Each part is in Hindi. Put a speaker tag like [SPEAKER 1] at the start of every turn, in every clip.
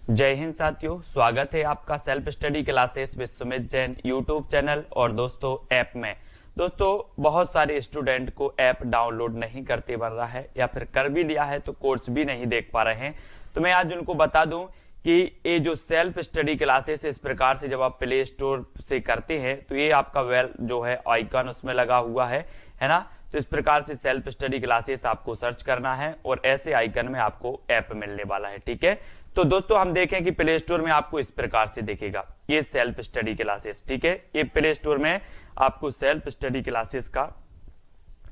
[SPEAKER 1] जय हिंद साथियों, स्वागत है आपका self study classes with Sumit Jain YouTube channel और दोस्तों ऐप में। दोस्तों बहुत सारे स्टूडेंट को ऐप डाउनलोड नहीं करते बन रहा है या फिर कर भी लिया है तो कोर्स भी नहीं देख पा रहे हैं। तो मैं आज उनको बता दूं कि ये जो सेल्फ स्टडी क्लासेस इस प्रकार से जब आप प्ले स्टोर से करते हैं तो ये आपका वेल जो है आइकन उसमें लगा हुआ है ना। तो इस प्रकार से सेल्फ स्टडी क्लासेस आपको सर्च करना है और ऐसे आइकन में आपको ऐप मिलने वाला है। ठीक है, तो दोस्तों हम देखें कि प्ले स्टोर में आपको इस प्रकार से दिखेगा ये सेल्फ स्टडी क्लासेस। ठीक है, ये प्ले स्टोर में आपको सेल्फ स्टडी क्लासेस का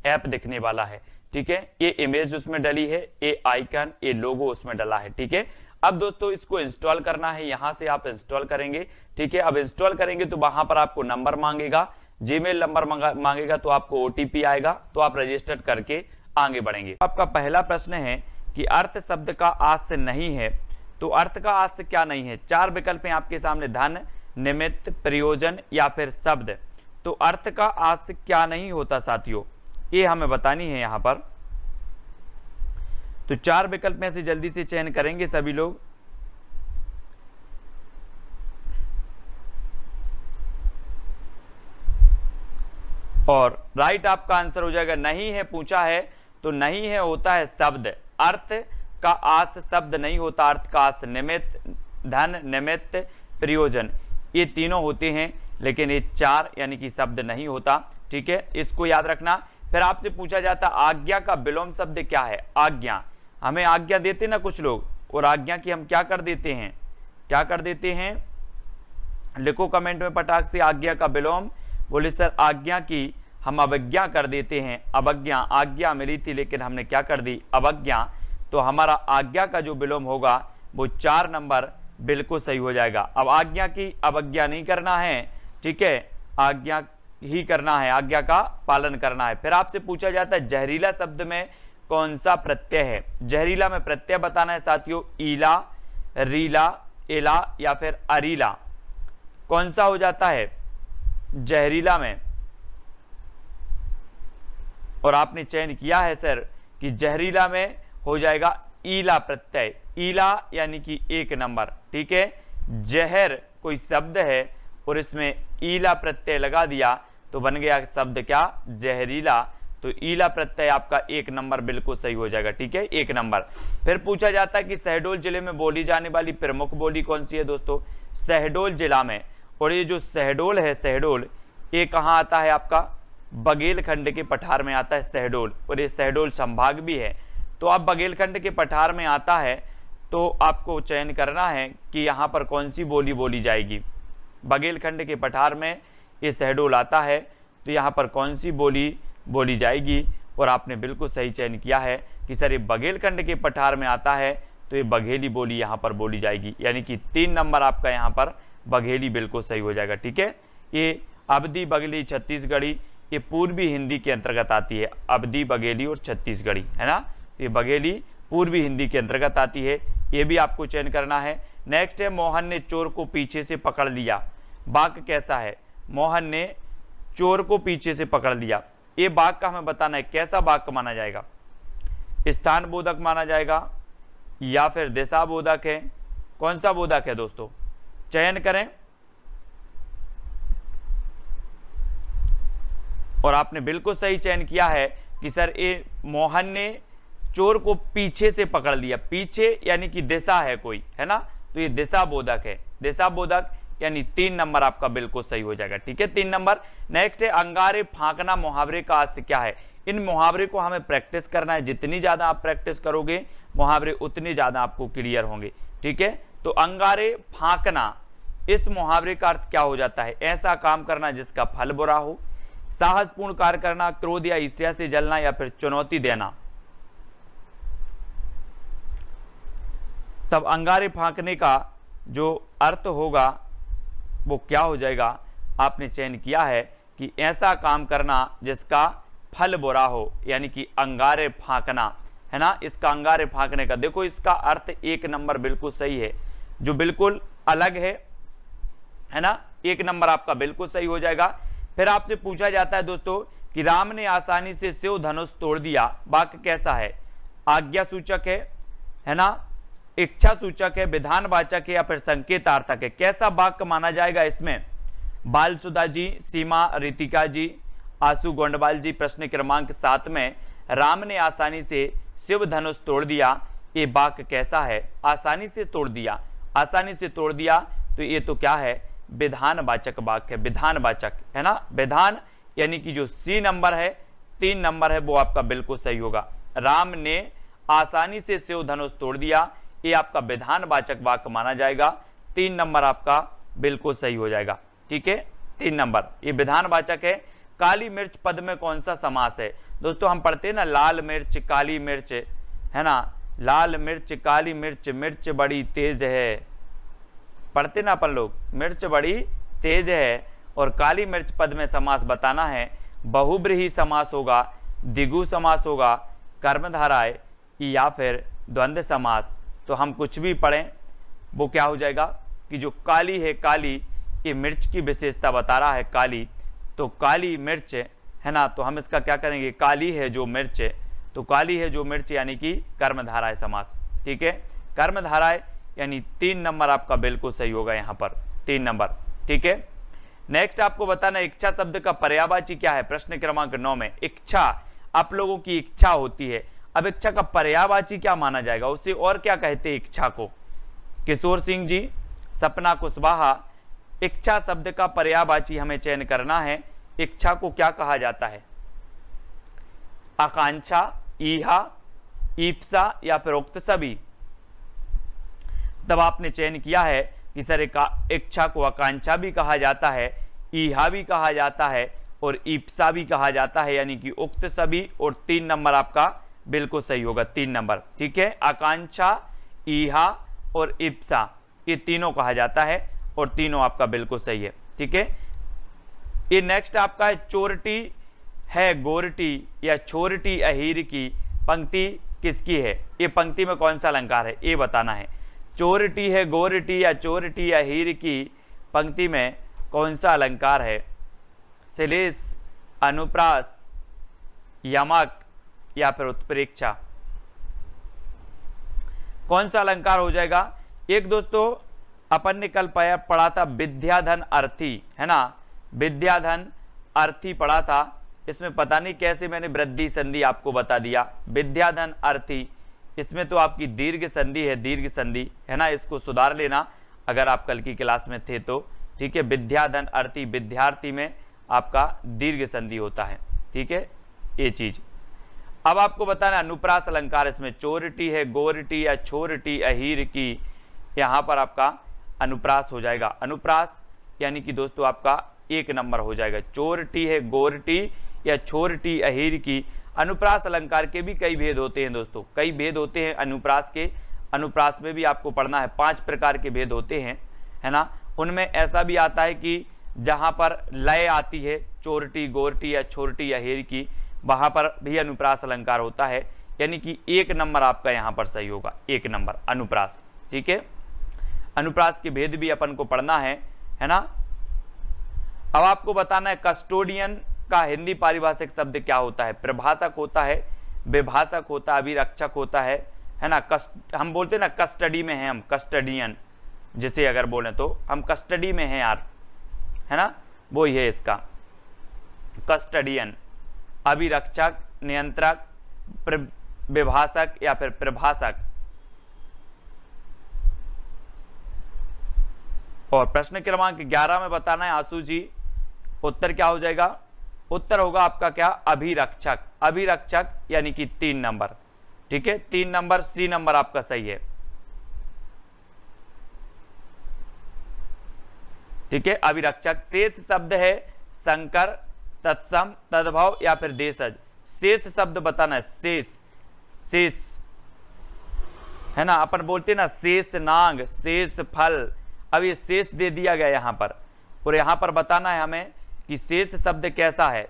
[SPEAKER 1] ऐप दिखने वाला है। ठीक है, ये इमेज उसमें डली है, ये आइकन, ये लोगो उसमें डला है। ठीक है, अब दोस्तों इसको इंस्टॉल करना है, यहां से आप इंस्टॉल करेंगे। ठीक है, अब इंस्टॉल करेंगे तो वहां पर आपको नंबर मांगेगा, जीमेल नंबर मांगेगा, तो आपको ओटीपी आएगा, तो आप रजिस्टर करके आगे बढ़ेंगे। आपका पहला प्रश्न है कि अर्थ शब्द का आस्य नहीं है, तो अर्थ का आस्य क्या नहीं है? चार विकल्प हैं आपके सामने, धन, निमित्त, प्रयोजन या फिर शब्द। तो अर्थ का आस्य क्या नहीं होता साथियों, ये हमें बतानी है यहां पर। तो चार विकल्प में से जल्दी से चयन करेंगे सभी लोग। और राइट आपका आंसर हो जाएगा नहीं है। पूछा है तो नहीं है होता है शब्द। अर्थ का आस शब्द नहीं होता, अर्थ का आस निमित्त, धन, निमित्त, प्रयोजन, ये तीनों होते हैं, लेकिन ये चार यानी कि शब्द नहीं होता। ठीक है, इसको याद रखना। फिर आपसे पूछा जाता आज्ञा का विलोम शब्द क्या है? आज्ञा, हमें आज्ञा देते ना कुछ लोग, और आज्ञा की हम क्या कर देते हैं, क्या कर देते हैं? लिखो कमेंट में पटाख से आज्ञा का विलोम। बोले सर आज्ञा की हम अवज्ञा कर देते हैं। अवज्ञा, आज्ञा मिली थी लेकिन हमने क्या कर दी? अवज्ञा। तो हमारा आज्ञा का जो विलोम होगा वो 4 नंबर बिल्कुल सही हो जाएगा। अब आज्ञा की अवज्ञा नहीं करना है, ठीक है, आज्ञा ही करना है, आज्ञा का पालन करना है। फिर आपसे पूछा जाता है जहरीला शब्द में कौन सा प्रत्यय है? जहरीला में प्रत्यय बताना है साथियों। ईला, रीला, एला या फिर अरीला, कौन सा हो जाता है जहरीला में? और आपने चयन किया है सर कि जहरीला में हो जाएगा ईला प्रत्यय। ईला यानी कि 1 नंबर। ठीक है, जहर कोई शब्द है और इसमें ईला प्रत्यय लगा दिया तो बन गया शब्द क्या? जहरीला। तो ईला प्रत्यय आपका 1 नंबर बिल्कुल सही हो जाएगा। ठीक है, 1 नंबर। फिर पूछा जाता है कि शहडोल जिले में बोली जाने वाली प्रमुख बोली कौन सी है? दोस्तों शहडोल जिला में, और ये जो शहडोल है, शहडोल ये कहाँ आता है? आपका बघेलखंड के पठार में आता है शहडोल, और ये शहडोल संभाग भी है। तो आप बघेलखंड के पठार में आता है तो आपको चयन करना है कि यहाँ पर कौन सी बोली बोली जाएगी। बघेलखंड के पठार में ये शहडोल आता है तो यहाँ पर कौन सी बोली बोली जाएगी? और आपने बिल्कुल सही चयन किया है कि सर ये बघेलखंड के पठार में आता है तो ये बघेली बोली यहाँ पर बोली जाएगी, यानी कि 3 नंबर आपका यहाँ पर बघेली बिल्कुल सही हो जाएगा। ठीक है, ये अवधी, बघेली, छत्तीसगढ़ी ये पूर्वी हिंदी के अंतर्गत आती है। अवधी, बघेली और छत्तीसगढ़ी, है ना। ये बघेली पूर्वी हिंदी के अंतर्गत आती है, ये भी आपको चयन करना है। नेक्स्ट है मोहन ने चोर को पीछे से पकड़ लिया। वाक्य कैसा है? मोहन ने चोर को पीछे से पकड़ लिया, ये वाक्य का हमें बताना है कैसा वाक्य माना जाएगा। स्थान बोधक माना जाएगा या फिर दिशा बोधक है? कौन सा बोधक है दोस्तों? चयन करें। और आपने बिल्कुल सही चयन किया है कि सर ये मोहन ने चोर को पीछे से पकड़ लिया। पीछे यानी कि दिशा है कोई, है ना, तो ये दिशा बोधक है। दिशा बोधक यानी 3 नंबर आपका बिल्कुल सही हो जाएगा। ठीक है, 3 नंबर। नेक्स्ट है अंगारे फांकना मुहावरे का आस्य क्या है? इन मुहावरे को हमें प्रैक्टिस करना है, जितनी ज्यादा आप प्रैक्टिस करोगे मुहावरे उतने ज्यादा आपको क्लियर होंगे। ठीक है, तो अंगारे फांकना, इस मुहावरे का अर्थ क्या हो जाता है? ऐसा काम करना जिसका फल बुरा हो, साहसपूर्ण कार्य करना, क्रोध या ईर्ष्या से जलना या फिर चुनौती देना। तब अंगारे फांकने का जो अर्थ होगा वो क्या हो जाएगा? आपने चयन किया है कि ऐसा काम करना जिसका फल बुरा हो, यानी कि अंगारे फांकना, है ना। इसका अंगारे फांकने का देखो, इसका अर्थ 1 नंबर बिल्कुल सही है, जो बिल्कुल अलग है ना। 1 नंबर आपका बिल्कुल सही हो जाएगा। फिर आपसे पूछा जाता है दोस्तों कि राम ने आसानी से शिव धनुष तोड़ दिया, वाक्य कैसा है? आज्ञा सूचक है ना, इच्छा सूचक है, विधानवाचक है या फिर संकेतार्थक है? कैसा वाक्य माना जाएगा इसमें? बालसुधा जी, सीमा रितिका जी, आशु गोंडवाल जी, प्रश्न क्रमांक 7 में राम ने आसानी से शिव धनुष तोड़ दिया, ये वाक्य कैसा है? आसानी से तोड़ दिया, आसानी से तोड़ दिया, तो ये तो क्या है? विधानवाचक वाक्य है, विधानवाचक है ना। विधान यानी कि जो सी नंबर है, 3 नंबर है, वो आपका बिल्कुल सही होगा। राम ने आसानी से शिव धनुष तोड़ दिया, ये आपका विधानवाचक वाक्य माना जाएगा। 3 नंबर आपका बिल्कुल सही हो जाएगा। ठीक है, 3 नंबर ये विधानवाचक है। काली मिर्च पद में कौन सा समास है? दोस्तों हम पढ़ते हैं ना, लाल मिर्च काली मिर्च, है ना, लाल मिर्च काली मिर्च, मिर्च बड़ी तेज है, पढ़ते ना अपन लोग, मिर्च बड़ी तेज है। और काली मिर्च पद में समास बताना है, बहुब्रीहि समास होगा, द्विगु समास होगा, कर्मधारय या फिर द्वंद्व समास। तो हम कुछ भी पढ़ें वो क्या हो जाएगा कि जो काली है, काली ये मिर्च की विशेषता बता रहा है, काली, तो काली मिर्च है ना, तो हम इसका क्या करेंगे? काली है जो मिर्च, तो काली है जो मिर्च यानी कि कर्मधारय समास। ठीक है, कर्मधारय यानी 3 नंबर आपका बिल्कुल सही होगा यहाँ पर, 3 नंबर। ठीक है, नेक्स्ट आपको बताना इच्छा शब्द का पर्यायवाची क्या है? प्रश्न क्रमांक 9 में इच्छा, आप लोगों की इच्छा होती है, अब इच्छा का पर्यायवाची क्या माना जाएगा? उसे और क्या कहते हैं इच्छा को? किशोर सिंह जी, सपना कुशवाहा, इच्छा शब्द का पर्यायवाची हमें चयन करना है। इच्छा को क्या कहा जाता है? आकांक्षा, ईहा, ईप्सा या फिर उक्त सभी? तब आपने चयन किया है कि सर इच्छा को आकांक्षा भी कहा जाता है, ईहा भी कहा जाता है और ईप्सा भी कहा जाता है, यानी कि उक्त सभी। और 3 नंबर आपका बिल्कुल सही होगा, 3 नंबर। ठीक है, आकांक्षा, ईहा और ईप्सा ये तीनों कहा जाता है और तीनों आपका बिल्कुल सही है। ठीक है, ये नेक्स्ट आपका है चोरटी है गोरटी या छोरटी अहीर की, पंक्ति किसकी है? ये पंक्ति में कौन सा अलंकार है ये बताना है। चोरटी है गोरटी या चोरटी अहीर की पंक्ति में कौन सा अलंकार है? श्लेष, अनुप्रास, यमक या फिर उत्प्रेक्षा? कौन सा अलंकार हो जाएगा? एक दोस्तों अपन ने कल पढ़ा था विद्याधन अर्थी, है ना, विद्याधन अर्थी पढ़ा था। इसमें पता नहीं कैसे मैंने वृद्धि संधि आपको बता दिया, विद्याधन अर्थी, इसमें तो आपकी दीर्घ संधि है, दीर्घ संधि है ना, इसको सुधार लेना अगर आप कल की क्लास में थे तो। ठीक है, विद्याधन अर्थी, विद्यार्थी में आपका दीर्घ संधि होता है। ठीक है, ये चीज। अब आपको बताना अनुप्रास अलंकार, इसमें चोरटी है गोरटी या छोरटी अहीर की, यहाँ पर आपका अनुप्रास हो जाएगा। अनुप्रास यानी कि दोस्तों आपका 1 नंबर हो जाएगा। चोरटी है गोरटी या छोरटी अहीर की, अनुप्रास अलंकार के भी कई भेद होते हैं दोस्तों, कई भेद होते हैं अनुप्रास के। अनुप्रास में भी आपको पढ़ना है, 5 प्रकार के भेद होते हैं, है ना। उनमें ऐसा भी आता है कि जहां पर लय आती है, चोरटी गोरटी या छोरटी अहीर की, वहां पर भी अनुप्रास अलंकार होता है, यानी कि 1 नंबर आपका यहां पर सही होगा, 1 नंबर अनुप्रास। ठीक है, अनुप्रास के भेद भी अपन को पढ़ना है ना। अब आपको बताना है कस्टोडियन का हिंदी पारिभाषिक शब्द क्या होता है? प्रभाषक होता है, विभाषक होता है, अभिरक्षक होता है ना। हम बोलते हैं ना कस्टडी में है हम, कस्टडियन जिसे अगर बोले तो हम कस्टडी में हैं यार, है ना, वो ही है इसका कस्टडियन। अभिरक्षक, नियंत्रक, विभाषक या फिर प्रभाषक। और प्रश्न क्रमांक 11 में बताना है आशु जी, उत्तर क्या हो जाएगा? उत्तर होगा आपका क्या? अभिरक्षक। अभिरक्षक यानी कि 3 नंबर। ठीक है, 3 नंबर, सी नंबर आपका सही है। ठीक है, अभिरक्षक। शेष शब्द है संकर, तत्सम, तद्भव या फिर देशज। शेष शब्द बताना है, शेष, शेष है ना, अपन बोलते हैं ना शेष नाग, शेष फल। अब ये शेष दे दिया गया यहां पर, और यहां पर बताना है हमें कि शेष शब्द कैसा है।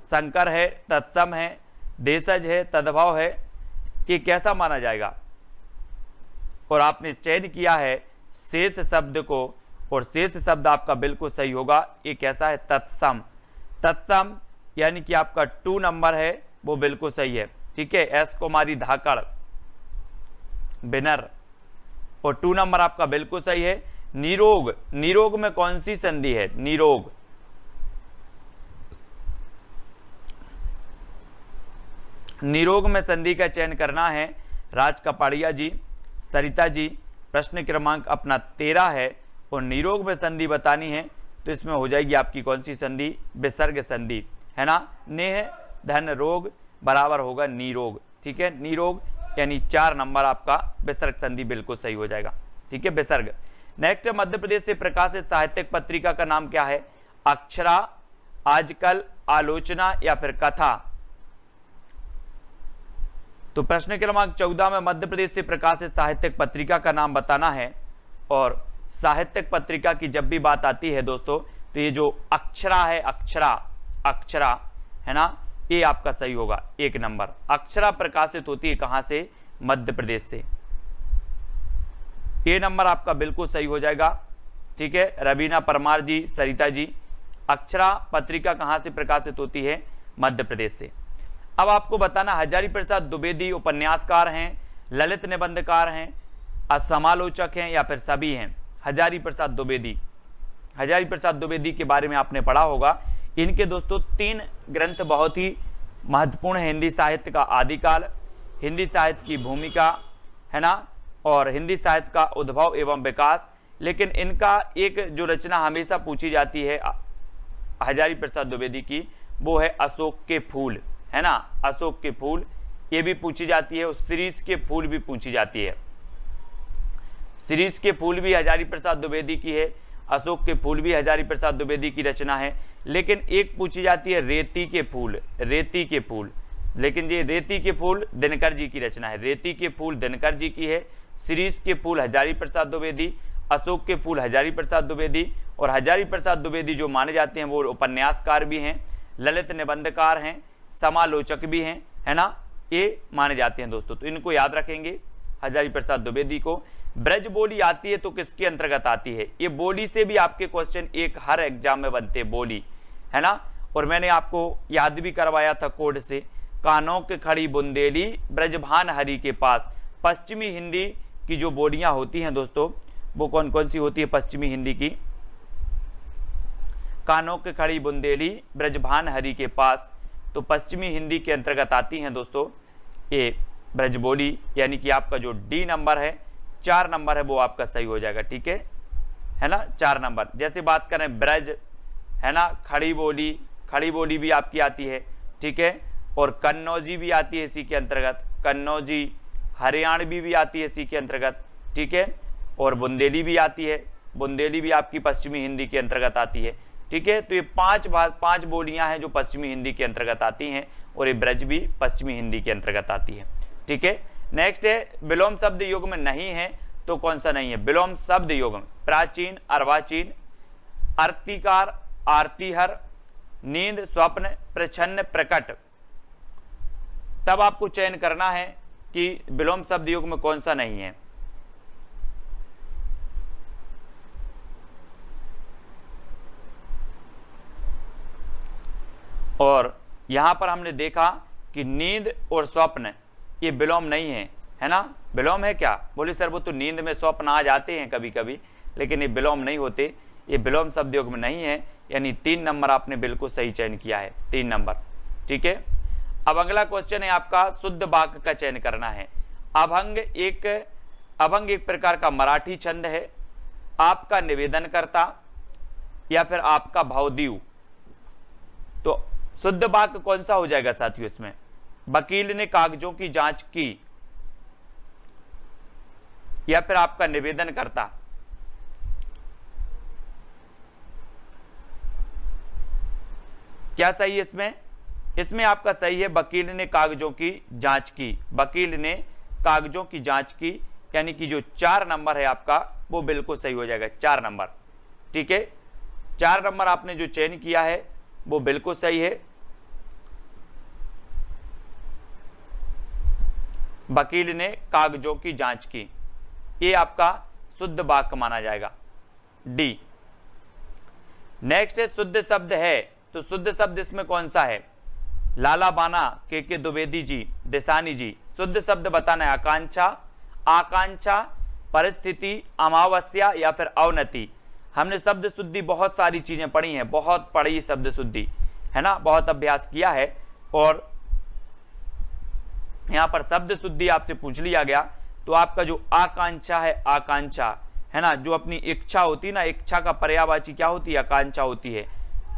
[SPEAKER 1] संकर है, तत्सम है, देशज है, तद्भव है, ये कैसा माना जाएगा? और आपने चयन किया है शेष शब्द को, और शेष शब्द आपका बिल्कुल सही होगा। ये कैसा है? तत्सम। तत्सम यानी कि आपका 2 नंबर है, वो बिल्कुल सही है। ठीक है, एस कुमारी धाकड़, बिनर। और 2 नंबर आपका बिल्कुल सही है, निरोग। निरोग में कौन सी संधि है? निरोग। निरोग में संधि का चयन करना है राज कपाड़िया जी, सरिता जी। प्रश्न क्रमांक अपना 13 है और निरोग में संधि बतानी है तो इसमें हो जाएगी आपकी कौन सी संधि? विसर्ग संधि, है ना। नेह धन रोग बराबर होगा निरोग, ठीक है। निरोग यानी 4 नंबर आपका विसर्ग संधि बिल्कुल सही हो जाएगा, ठीक है, विसर्ग। नेक्स्ट, मध्य प्रदेश से प्रकाशित साहित्यिक पत्रिका का नाम क्या है? अक्षरा, आजकल, आलोचना या फिर कथा। तो प्रश्न क्रमांक 14 में मध्य प्रदेश से प्रकाशित साहित्यिक पत्रिका का नाम बताना है। और साहित्यिक पत्रिका की जब भी बात आती है दोस्तों तो ये जो अक्षरा है, अक्षरा है ना, ये आपका सही होगा 1 नंबर। अक्षरा प्रकाशित होती है कहां से? मध्य प्रदेश से। ये नंबर आपका बिल्कुल सही हो जाएगा, ठीक है। रवीना परमार जी, सरिता जी, अक्षरा पत्रिका कहां से प्रकाशित होती है? मध्य प्रदेश से। अब आपको बताना, हजारी प्रसाद द्विवेदी उपन्यासकार हैं, ललित निबंधकार हैं, समालोचक हैं या फिर सभी हैं? हजारी प्रसाद द्विवेदी। हजारी प्रसाद द्विवेदी के बारे में आपने पढ़ा होगा। इनके दोस्तों 3 ग्रंथ बहुत ही महत्वपूर्ण है। हिंदी साहित्य का आदिकाल, हिंदी साहित्य की भूमिका, है ना, और हिंदी साहित्य का उद्भव एवं विकास। लेकिन इनका एक जो रचना हमेशा पूछी जाती है हजारी प्रसाद द्विवेदी की, वो है अशोक के फूल, है ना। अशोक के फूल ये भी पूछी जाती है और सीरीज के फूल भी पूछी जाती है। सीरीज के फूल भी हजारी प्रसाद द्विवेदी की है, अशोक के फूल भी हजारी प्रसाद द्विवेदी की रचना है। लेकिन एक पूछी जाती है रेती के फूल, रेती के फूल। लेकिन ये रेती के फूल दिनकर जी की रचना है। रेती के फूल दिनकर जी की है, सीरीज के फूल हजारी प्रसाद द्विवेदी, अशोक के फूल हजारी प्रसाद द्विवेदी। और हजारी प्रसाद द्विवेदी जो माने जाते हैं वो उपन्यासकार भी हैं, ललित निबंधकार हैं, समालोचक भी हैं, है ना, ये माने जाते हैं दोस्तों। तो इनको याद रखेंगे हजारी प्रसाद द्विवेदी को। ब्रज बोली आती है तो किसके अंतर्गत आती है? ये बोली से भी आपके क्वेश्चन एक हर एग्जाम में बनते हैं, बोली, है ना। और मैंने आपको याद भी करवाया था कोड से, कानों के खड़ी बुंदेली ब्रजभान हरि के पास। पश्चिमी हिंदी की जो बोलियां होती हैं दोस्तों वो कौन कौन सी होती है? पश्चिमी हिंदी की, कानों के खड़ी बुंदेली ब्रजभान हरि के पास, तो पश्चिमी हिंदी के अंतर्गत आती हैं दोस्तों ये ब्रजबोली, यानी कि आपका जो डी नंबर है 4 नंबर है वो आपका सही हो जाएगा, ठीक है ना, 4 नंबर। जैसे बात करें ब्रज, है ना, खड़ी बोली भी आपकी आती है, ठीक है। और कन्नौजी भी आती है इसी के अंतर्गत, कन्नौजी, हरियाणवी भी आती है इसी के अंतर्गत, ठीक है। और बुंदेली भी आती है, बुंदेली भी आपकी पश्चिमी हिंदी के अंतर्गत आती है, ठीक है। तो ये 5 बोलियां हैं जो पश्चिमी हिंदी के अंतर्गत आती हैं और ये ब्रज भी पश्चिमी हिंदी के अंतर्गत आती है, ठीक है। नेक्स्ट है विलोम शब्द युग में नहीं है तो कौन सा नहीं है? विलोम शब्द युग में प्राचीन, अर्वाचीन, अर्तिकार, आरतीहर, नींद, स्वप्न, प्रच्छन्न, प्रकट। तब आपको चयन करना है कि विलोम शब्द युग में कौन सा नहीं है। और यहां पर हमने देखा कि नींद और स्वप्न ये विलोम नहीं है, है ना। विलोम है क्या? बोले सर वो तो नींद में स्वप्न आ जाते हैं कभी कभी, लेकिन ये विलोम नहीं होते, ये विलोम शब्द योग में नहीं है। यानी 3 नंबर आपने बिल्कुल सही चयन किया है, 3 नंबर, ठीक है। अब अगला क्वेश्चन है आपका शुद्ध वाक्य का चयन करना है। अभंग एक प्रकार का मराठी छंद है, आपका निवेदन करता या फिर आपका भावदीव। तो शुद्ध वाक्य कौन सा हो जाएगा साथियों इसमें? वकील ने कागजों की जांच की या फिर आपका निवेदन करता। क्या सही है इसमें? इसमें आपका सही है वकील ने कागजों की जांच की। वकील ने कागजों की जांच की, यानी कि जो 4 नंबर है आपका वो बिल्कुल सही हो जाएगा, 4 नंबर, ठीक है। 4 नंबर आपने जो चयन किया है वो बिल्कुल सही है। वकील ने कागजों की जांच की, ये आपका शुद्ध वाक्य माना जाएगा, डी। नेक्स्ट है शुद्ध शब्द है, तो शुद्ध शब्द इसमें कौन सा है? लाला बाना, के द्विवेदी जी, देसानी जी। शुद्ध शब्द बताना है आकांक्षा, आकांक्षा, परिस्थिति, अमावस्या या फिर अवनति। हमने शब्द शुद्धि बहुत सारी चीजें पढ़ी हैं, बहुत पढ़ी शब्द शुद्धि है ना, बहुत अभ्यास किया है। और यहां पर शब्द शुद्धि आपसे पूछ लिया गया तो आपका जो आकांक्षा है, आकांक्षा है ना, जो अपनी इच्छा होती है ना, इच्छा का पर्यायवाची क्या होती है, आकांक्षा होती है।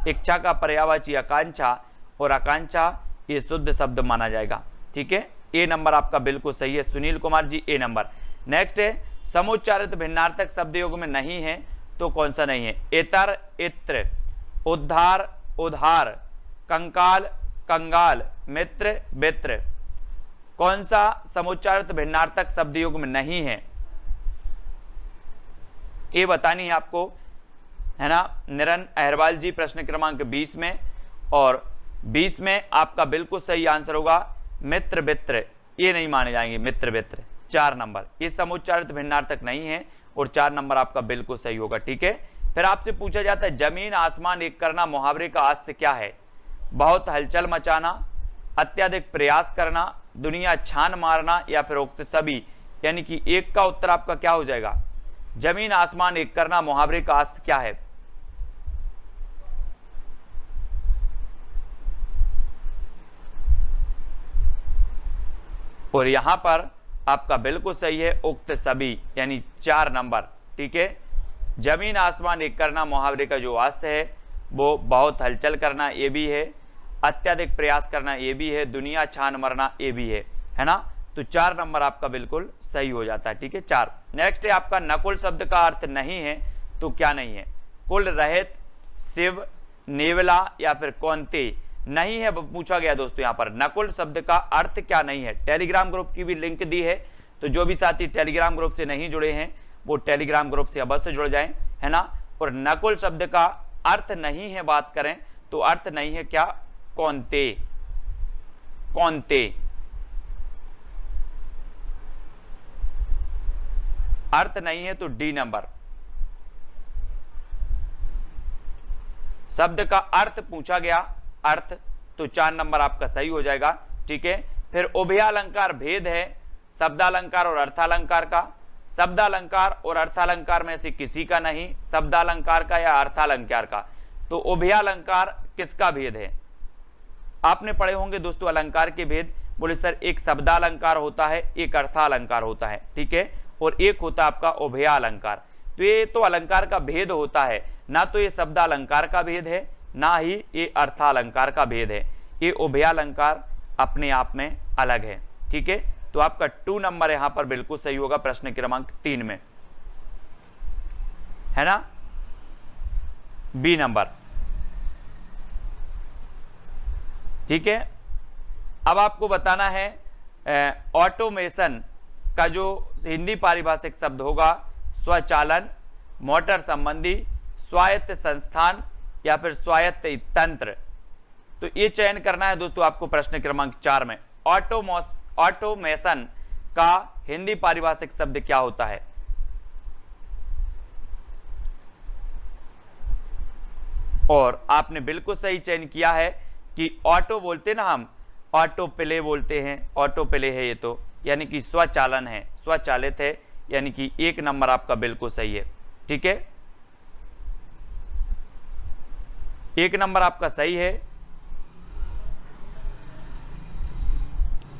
[SPEAKER 1] इच्छा का पर्यायवाची आकांक्षा, और आकांक्षा ये शुद्ध शब्द माना जाएगा। ठीक है, ए नंबर आपका बिल्कुल सही है सुनील कुमार जी, ए नंबर। नेक्स्ट है समुच्चारित भिन्नार्थक शब्द योग में नहीं है तो कौन सा नहीं है? इतर, इत्र, उद्धार, उधार, कंकाल, कंगाल, मित्र, मित्र। कौन सा समुच्चारित भिन्नार्थक शब्द योग में नहीं है, ये बतानी है आपको, है ना। निरन अहरवाल जी प्रश्न क्रमांक 20 में, और 20 में आपका बिल्कुल सही आंसर होगा मित्र, मित्र। ये नहीं माने जाएंगे मित्र, मित्र। 4 नंबर ये समुच्चारित भिन्नार्थक नहीं है, और 4 नंबर आपका बिल्कुल सही होगा। ठीक है, फिर आपसे पूछा जाता है जमीन आसमान एक करना मुहावरे का आस्य क्या है? बहुत हलचल मचाना, अत्यधिक प्रयास करना, दुनिया छान मारना या फिर उक्त सभी। यानी कि एक का उत्तर आपका क्या हो जाएगा? जमीन आसमान एक करना मुहावरे का आस्य क्या है? और यहां पर आपका बिल्कुल सही है उक्त सभी, यानी 4 नंबर। ठीक है, जमीन आसमान एक करना मुहावरे का जो आस्य है वो बहुत हलचल करना ये भी है, अत्यधिक प्रयास करना ये भी है, दुनिया छान मरना ये भी है ना। तो 4 नंबर आपका बिल्कुल सही हो जाता है। ठीक है, 4। नेक्स्ट है आपका नकुल शब्द का अर्थ नहीं है तो क्या नहीं है? कुल रहित, शिव, नेवला या फिर कौनते। नहीं है पूछा गया दोस्तों। यहाँ पर नकुल शब्द का अर्थ क्या नहीं है? टेलीग्राम ग्रुप की भी लिंक दी है, तो जो भी साथी टेलीग्राम ग्रुप से नहीं जुड़े हैं वो टेलीग्राम ग्रुप से अवश्य जुड़ जाएं, है ना। और नकुल शब्द का अर्थ नहीं है बात करें तो अर्थ नहीं है क्या? कौनते, कौनते। अर्थ नहीं है तो डी नंबर। शब्द का अर्थ पूछा गया, अर्थ, तो 4 नंबर आपका सही हो जाएगा। ठीक है, फिर उभयालंकार भेद है शब्दालंकार और अर्थालंकार का। शब्दालंकार और अर्थालंकार में से किसी का नहीं, शब्दालंकार का या अर्थालंकार का। तो उभयालंकार किसका भेद है? आपने पढ़े होंगे दोस्तों अलंकार के भेद। बोले सर एक शब्दालंकार होता है, एक अर्थालंकार होता है। ठीक है, और एक होता है आपका उभयालंकार। तो ये तो अलंकार का भेद होता है, ना तो ये शब्दालंकार का भेद है ना ही ये अर्थालंकार का भेद है। ये उभयालंकार अपने आप में अलग है। ठीक है, तो आपका 2 नंबर यहां पर बिल्कुल सही होगा प्रश्न क्रमांक 3 में, है ना। B number. ठीक है, अब आपको बताना है ऑटोमेशन का जो हिंदी पारिभाषिक शब्द होगा स्वचालन, मोटर संबंधी, स्वायत्त संस्थान या फिर स्वायत्त तंत्र। तो ये चयन करना है दोस्तों आपको प्रश्न क्रमांक 4 में। ऑटोमेशन का हिंदी पारिभाषिक शब्द क्या होता है? और आपने बिल्कुल सही चयन किया है कि ऑटो बोलते ना हम, ऑटो प्ले बोलते हैं, ऑटो प्ले है ये तो, यानी कि स्वचालन है, स्वचालित है, यानी कि 1 नंबर आपका बिल्कुल सही है। ठीक है, 1 नंबर आपका सही है।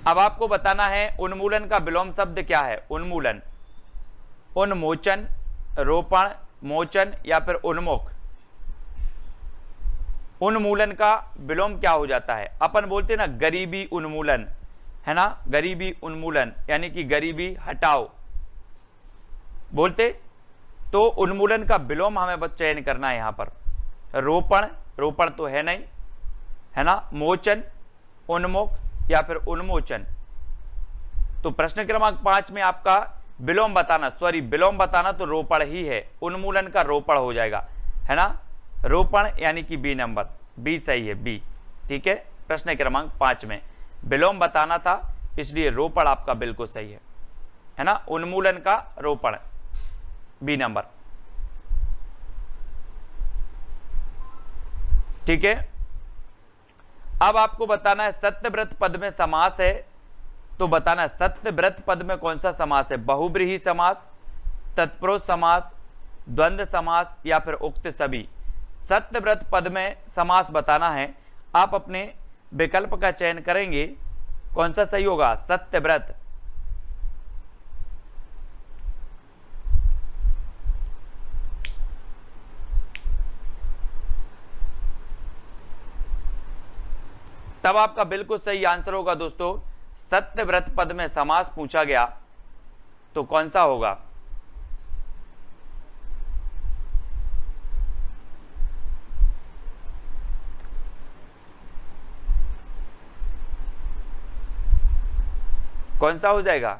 [SPEAKER 1] अब आपको बताना है उन्मूलन का विलोम शब्द क्या है? उन्मूलन, उन्मोचन, रोपण, मोचन या फिर उन्मुख। उन्मूलन का विलोम क्या हो जाता है? अपन बोलते ना गरीबी उन्मूलन, है ना, गरीबी उन्मूलन यानी कि गरीबी हटाओ बोलते। तो उन्मूलन का विलोम हमें बस चयन करना है यहां पर। रोपण, रोपण तो है नहीं, है ना, मोचन, उन्मुख या फिर उन्मोचन। तो प्रश्न क्रमांक 5 में आपका विलोम बताना, सॉरी विलोम बताना तो रोपण ही है, उन्मूलन का रोपण हो जाएगा, है ना, रोपण यानी कि बी नंबर, बी सही है, बी। ठीक है, प्रश्न क्रमांक 5 में विलोम बताना था इसलिए रोपण आपका बिल्कुल सही है ना, उन्मूलन का रोपण, बी नंबर। ठीक है, अब आपको बताना है सत्यव्रत पद में समास है तो बताना सत्यव्रत पद में कौन सा समास है, बहुब्रीहि समास, तत्पुरुष समास, द्वंद्व समास या फिर उक्त सभी। सत्यव्रत पद में समास बताना है। आप अपने विकल्प का चयन करेंगे, कौन सा सही होगा, सत्यव्रत। तब आपका बिल्कुल सही आंसर होगा दोस्तों, सत्यव्रत पद में समास पूछा गया तो कौन सा होगा। कौन सा हो जाएगा,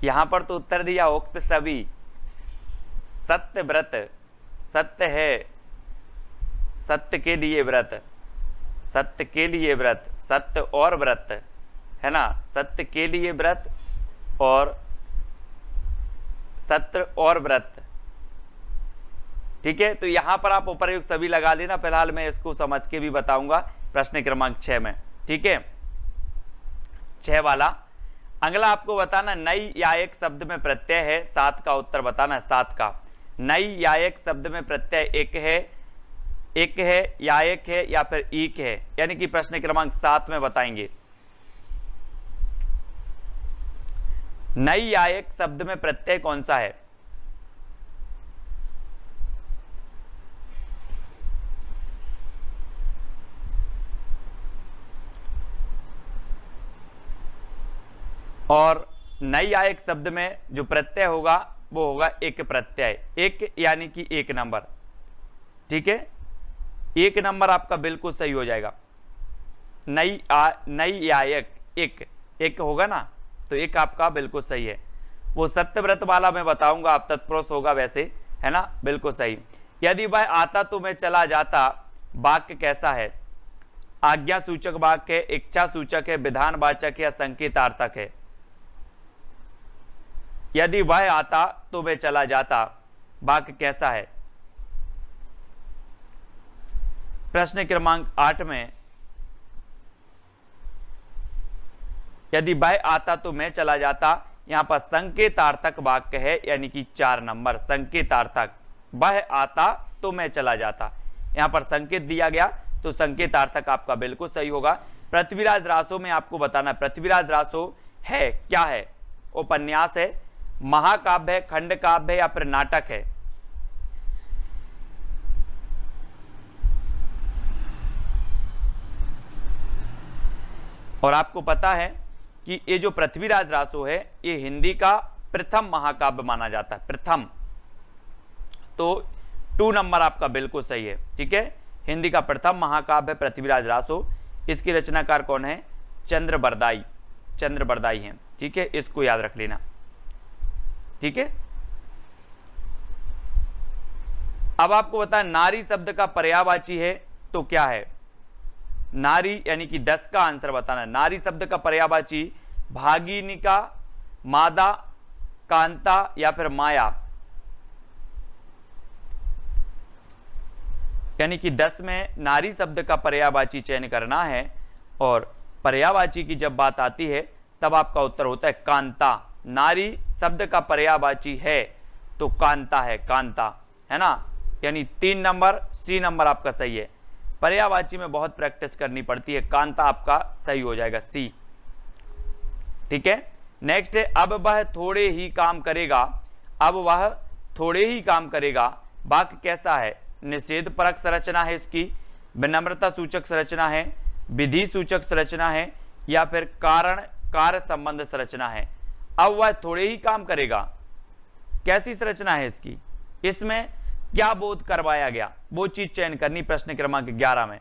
[SPEAKER 1] यहां पर तो उत्तर दिया उक्त सभी। सत्यव्रत, सत्य है, सत्य के लिए व्रत, सत्य के लिए व्रत, सत्य और व्रत है ना, सत्य के लिए व्रत और सत्य और व्रत। ठीक है, तो यहां पर आप उपरयुक्त सभी लगा लेना। फिलहाल मैं इसको समझ के भी बताऊंगा प्रश्न क्रमांक 6 में। ठीक है, 6 वाला अगला आपको बताना, नई या एक शब्द में प्रत्यय है, 7 का उत्तर बताना है। 7 का नई या एक शब्द में प्रत्यय एक है या एक है या फिर एक है, यानी कि प्रश्न क्रमांक 7 में बताएंगे। नई या एक शब्द में प्रत्यय कौन सा है। और नई या एक शब्द में जो प्रत्यय होगा वो होगा एक प्रत्यय, एक यानी कि एक नंबर। ठीक है, एक नंबर आपका बिल्कुल सही हो जाएगा। नई या एक होगा ना, तो एक आपका बिल्कुल सही है। वो सत्यव्रत वाला मैं बताऊंगा, आप तत्पुरुष होगा वैसे, है ना, बिल्कुल सही। यदि वह आता तो मैं चला जाता, वाक्य कैसा है, आज्ञा सूचक वाक्य है, इच्छा सूचक है, विधानवाचक है या संकेतार्थक है। यदि वह आता तो मैं चला जाता, वाक्य कैसा है। प्रश्न क्रमांक 8 में यदि वह आता तो मैं चला जाता, यहां पर संकेतार्थक वाक्य है, यानी कि 4 नंबर संकेतार्थक। वह आता तो मैं चला जाता, यहां पर संकेत दिया गया तो संकेतार्थक आपका बिल्कुल सही होगा। पृथ्वीराज रासो में आपको बताना, पृथ्वीराज रासो है क्या है, उपन्यास है, महाकाव्य है, खंड काव्य है या फिर नाटक है। और आपको पता है कि ये जो पृथ्वीराज रासो है ये हिंदी का प्रथम महाकाव्य माना जाता है, प्रथम। तो 2 नंबर आपका बिल्कुल सही है। ठीक है, हिंदी का प्रथम महाकाव्य पृथ्वीराज रासो। इसकी रचनाकार कौन है, चंद्रबरदाई हैं। ठीक है, इसको याद रख लेना। ठीक है, अब आपको बता, नारी शब्द का पर्यायवाची है तो क्या है। नारी यानी कि 10 का आंसर बताना। नारी शब्द का पर्यायवाची भागिनिका, मादा, कांता या फिर माया, यानी कि 10 में नारी शब्द का पर्यायवाची चयन करना है। और पर्यायवाची की जब बात आती है तब आपका उत्तर होता है कांता। नारी शब्द का पर्यायवाची है तो कांता है, कांता, है ना, यानी 3 नंबर, सी नंबर आपका सही है। पर्यायवाची में बहुत प्रैक्टिस करनी पड़ती है, कांता आपका सही हो जाएगा, सी। ठीक है, नेक्स्ट है, अब वह थोड़े ही काम करेगा। अब वह थोड़े ही काम करेगा, वाक्य कैसा है, निषेध परक संरचना है इसकी, विनम्रता सूचक संरचना है, विधि सूचक संरचना है या फिर कारण कार्य संबंध संरचना है। अब वह थोड़े ही काम करेगा, कैसी संरचना है इसकी, इसमें क्या बोध करवाया गया, वो चीज चयन करनी प्रश्न क्रमांक 11 में।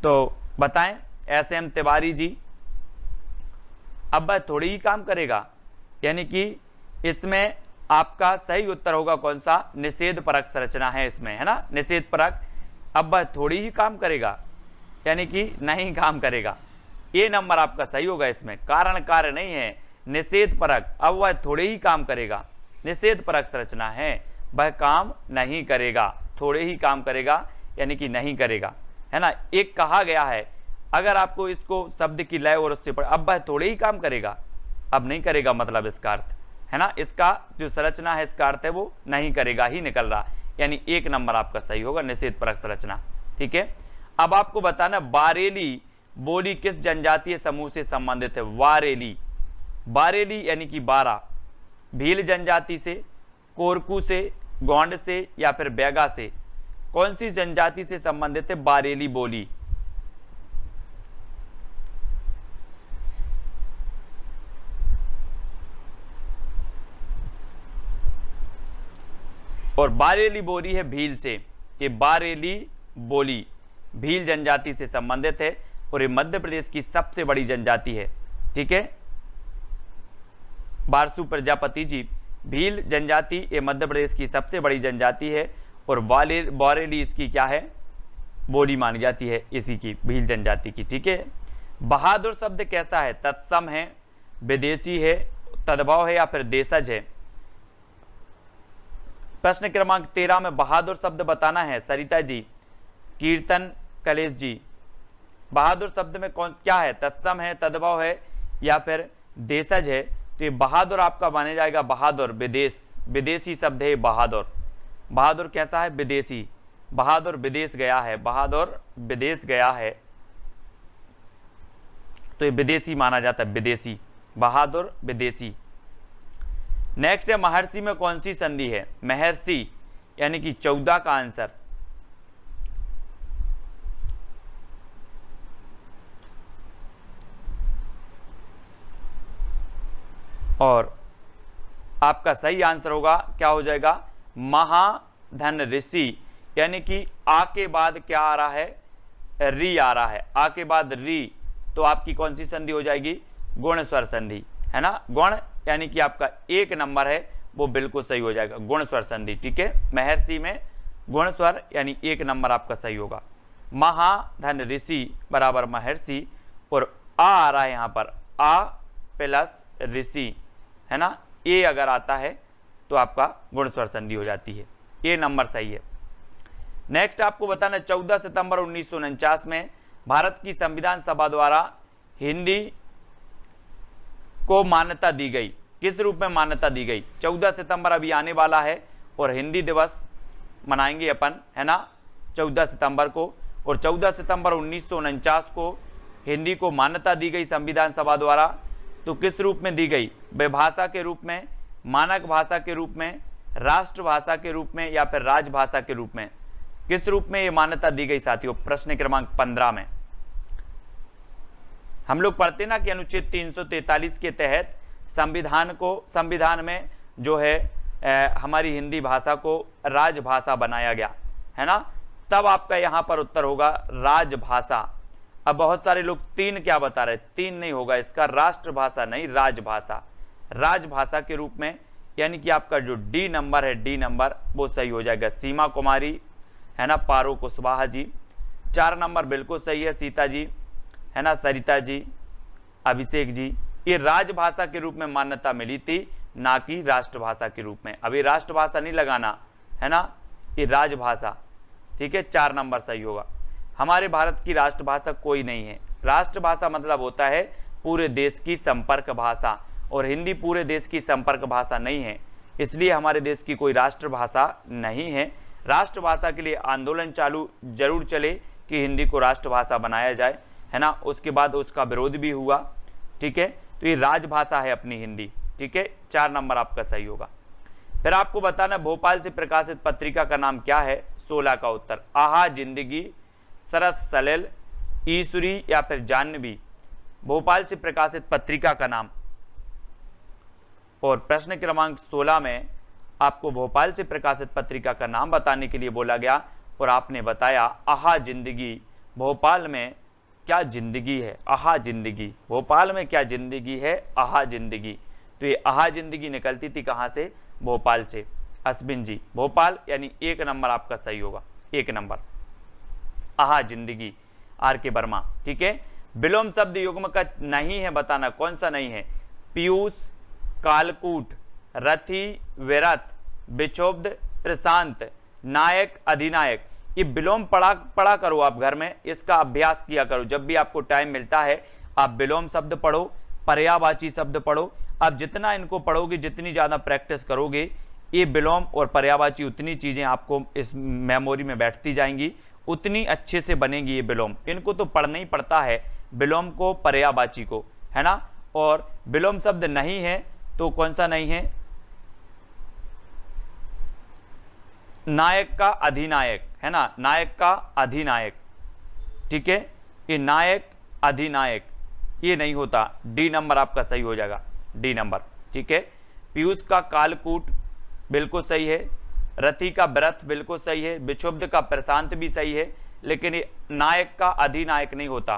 [SPEAKER 1] तो बताएं SM तिवारी जी। अब वह थोड़ी ही काम करेगा, यानी कि इसमें आपका सही उत्तर होगा कौन सा, निषेध परक संरचना है इसमें, है ना, निषेध परक। अब वह थोड़ी ही काम करेगा यानी कि नहीं काम करेगा, ये नंबर आपका सही होगा। इसमें कारण कार्य नहीं है, निषेध परक। अब वह थोड़े ही काम करेगा, निषेध परक संरचना है, वह काम नहीं करेगा, थोड़े ही काम करेगा यानी कि नहीं करेगा, है ना। एक कहा गया है, अगर आपको इसको शब्द की लय और उससे अब वह थोड़े ही काम करेगा, अब नहीं करेगा, मतलब इसका अर्थ है ना, इसका जो संरचना है इसका अर्थ है वो नहीं करेगा ही निकल रहा, यानी 1 नंबर आपका सही होगा, निषेध परक संरचना। ठीक है, अब आपको बताना बारेली बोली किस जनजातीय समूह से संबंधित है। वारेली, बारेली यानी कि 12, भील जनजाति से, कोरकू से, गोंड से या फिर बैगा से, कौन सी जनजाति से संबंधित है बारेली बोली। और बारेली बोली है भील से, ये बारेली बोली भील जनजाति से संबंधित है और ये मध्य प्रदेश की सबसे बड़ी जनजाति है। ठीक है, बारसू प्रजापति जी, भील जनजाति ये मध्य प्रदेश की सबसे बड़ी जनजाति है और बारेली इसकी क्या है, बोली मानी जाती है इसी की, भील जनजाति की। ठीक है, बहादुर शब्द कैसा है, तत्सम है, विदेशी है, तद्भव है या फिर देशज है। प्रश्न क्रमांक 13 में बहादुर शब्द बताना है सरिता जी, कीर्तन कलेश जी। बहादुर शब्द में कौन क्या है, तत्सम है, तद्भव है या फिर देशज है। तो ये बहादुर आपका माने जाएगा बहादुर, विदेशी शब्द है बहादुर। बहादुर कैसा है, विदेशी, बहादुर विदेश गया है, बहादुर विदेश गया है, तो ये विदेशी माना जाता है, विदेशी, बहादुर विदेशी। नेक्स्ट है महर्षि में कौन सी संधि है, महर्षि यानी कि 14 का आंसर। और आपका सही आंसर होगा क्या हो जाएगा, महाधन ऋषि, यानी कि आ के बाद क्या आ रहा है, री आ रहा है, आ के बाद री, तो आपकी कौन सी संधि हो जाएगी, गुण स्वर संधि, है ना। गुण यानी कि आपका 1 नंबर है वो बिल्कुल सही हो जाएगा, गुण स्वर संधि। ठीक है, महर्षि में गुण स्वर यानी 1 नंबर आपका सही होगा। महाधन ऋषि बराबर महर्षि और आ रहा है यहाँ पर, आ प्लस ऋषि, है ना, ए अगर आता है तो आपका गुण स्वर संधि हो जाती है, ए नंबर सही है। नेक्स्ट आपको बताना 14 सितंबर 1949 में भारत की संविधान सभा द्वारा हिंदी को मान्यता दी गई, किस रूप में मान्यता दी गई। 14 सितंबर अभी आने वाला है और हिंदी दिवस मनाएंगे अपन, है ना, 14 सितंबर को, और 14 सितंबर 1949 को हिंदी को मान्यता दी गई संविधान सभा द्वारा। तो किस रूप में दी गई, भाषा के रूप में, मानक भाषा के रूप में, राष्ट्रभाषा के रूप में या फिर राजभाषा के रूप में, किस रूप में ये मान्यता दी गई साथियों। प्रश्न क्रमांक 15 में हम लोग पढ़ते ना कि अनुच्छेद 343 के तहत संविधान में जो है हमारी हिंदी भाषा को राजभाषा बनाया गया, है ना, तब आपका यहाँ पर उत्तर होगा राजभाषा। अब बहुत सारे लोग 3 क्या बता रहे, 3 नहीं होगा इसका, राष्ट्रभाषा नहीं, राजभाषा, राजभाषा के रूप में, यानी कि आपका जो डी नंबर है, डी नंबर वो सही हो जाएगा। सीमा कुमारी, है ना, पारो कुशवाहा जी। 4 नंबर बिल्कुल सही है, सीता जी, है ना, सरिता जी, अभिषेक जी। ये राजभाषा के रूप में मान्यता मिली थी, ना कि राष्ट्रभाषा के रूप में। अभी राष्ट्रभाषा नहीं लगाना, है ना, ये राजभाषा। ठीक है, 4 नंबर सही होगा। हमारे भारत की राष्ट्रभाषा कोई नहीं है। राष्ट्रभाषा मतलब होता है पूरे देश की संपर्क भाषा, और हिंदी पूरे देश की संपर्क भाषा नहीं है, इसलिए हमारे देश की कोई राष्ट्रभाषा नहीं है। राष्ट्रभाषा के लिए आंदोलन चालू जरूर चले कि हिंदी को राष्ट्रभाषा बनाया जाए, है ना, उसके बाद उसका विरोध भी हुआ। ठीक है, तो ये राजभाषा है अपनी हिंदी। ठीक है, 4 नंबर आपका सही होगा। फिर आपको बताना भोपाल से प्रकाशित पत्रिका का नाम क्या है, 16 का उत्तर आहा जिंदगी, सरस सलेल, ईश्वरी या फिर जाह्नवी। भोपाल से प्रकाशित पत्रिका का नाम। और प्रश्न क्रमांक 16 में आपको भोपाल से प्रकाशित पत्रिका का नाम बताने के लिए बोला गया और आपने बताया आहा जिंदगी। भोपाल में क्या जिंदगी है, आहा जिंदगी, भोपाल में क्या जिंदगी है, आहा जिंदगी। तो ये आहा जिंदगी निकलती थी कहाँ से, भोपाल से। अश्विन जी, भोपाल यानी 1 नंबर आपका सही होगा, 1 नंबर आहा जिंदगी, आर के वर्मा। ठीक है, विलोम शब्द युग्म का नहीं है, बताना कौन सा नहीं है। पीयूष, कालकूट, रथी, विरत, विक्षोभ, प्रशांत, नायक, अधिनायक। ये विलोम पढ़ा करो आप घर में, इसका अभ्यास किया करो। जब भी आपको टाइम मिलता है आप विलोम शब्द पढ़ो, पर्यायवाची शब्द पढ़ो। आप जितना इनको पढ़ोगे, जितनी ज़्यादा प्रैक्टिस करोगे, ये विलोम और पर्यायवाची उतनी चीज़ें आपको इस मेमोरी में बैठती जाएंगी, उतनी अच्छे से बनेगी ये विलोम। इनको तो पढ़ना ही पड़ता है, विलोम को, पर्यायवाची को, है ना। और विलोम शब्द नहीं है तो कौन सा नहीं है? नायक का अधिनायक, है ना, नायक का अधिनायक, ठीक है। ये नायक अधिनायक ये नहीं होता, डी नंबर आपका सही हो जाएगा, डी नंबर, ठीक है। पीयूष का कालकूट बिल्कुल सही है, रति का व्रत बिल्कुल सही है, विक्षुब्ध का प्रशांत भी सही है, लेकिन ये नायक का अधिनायक नहीं होता,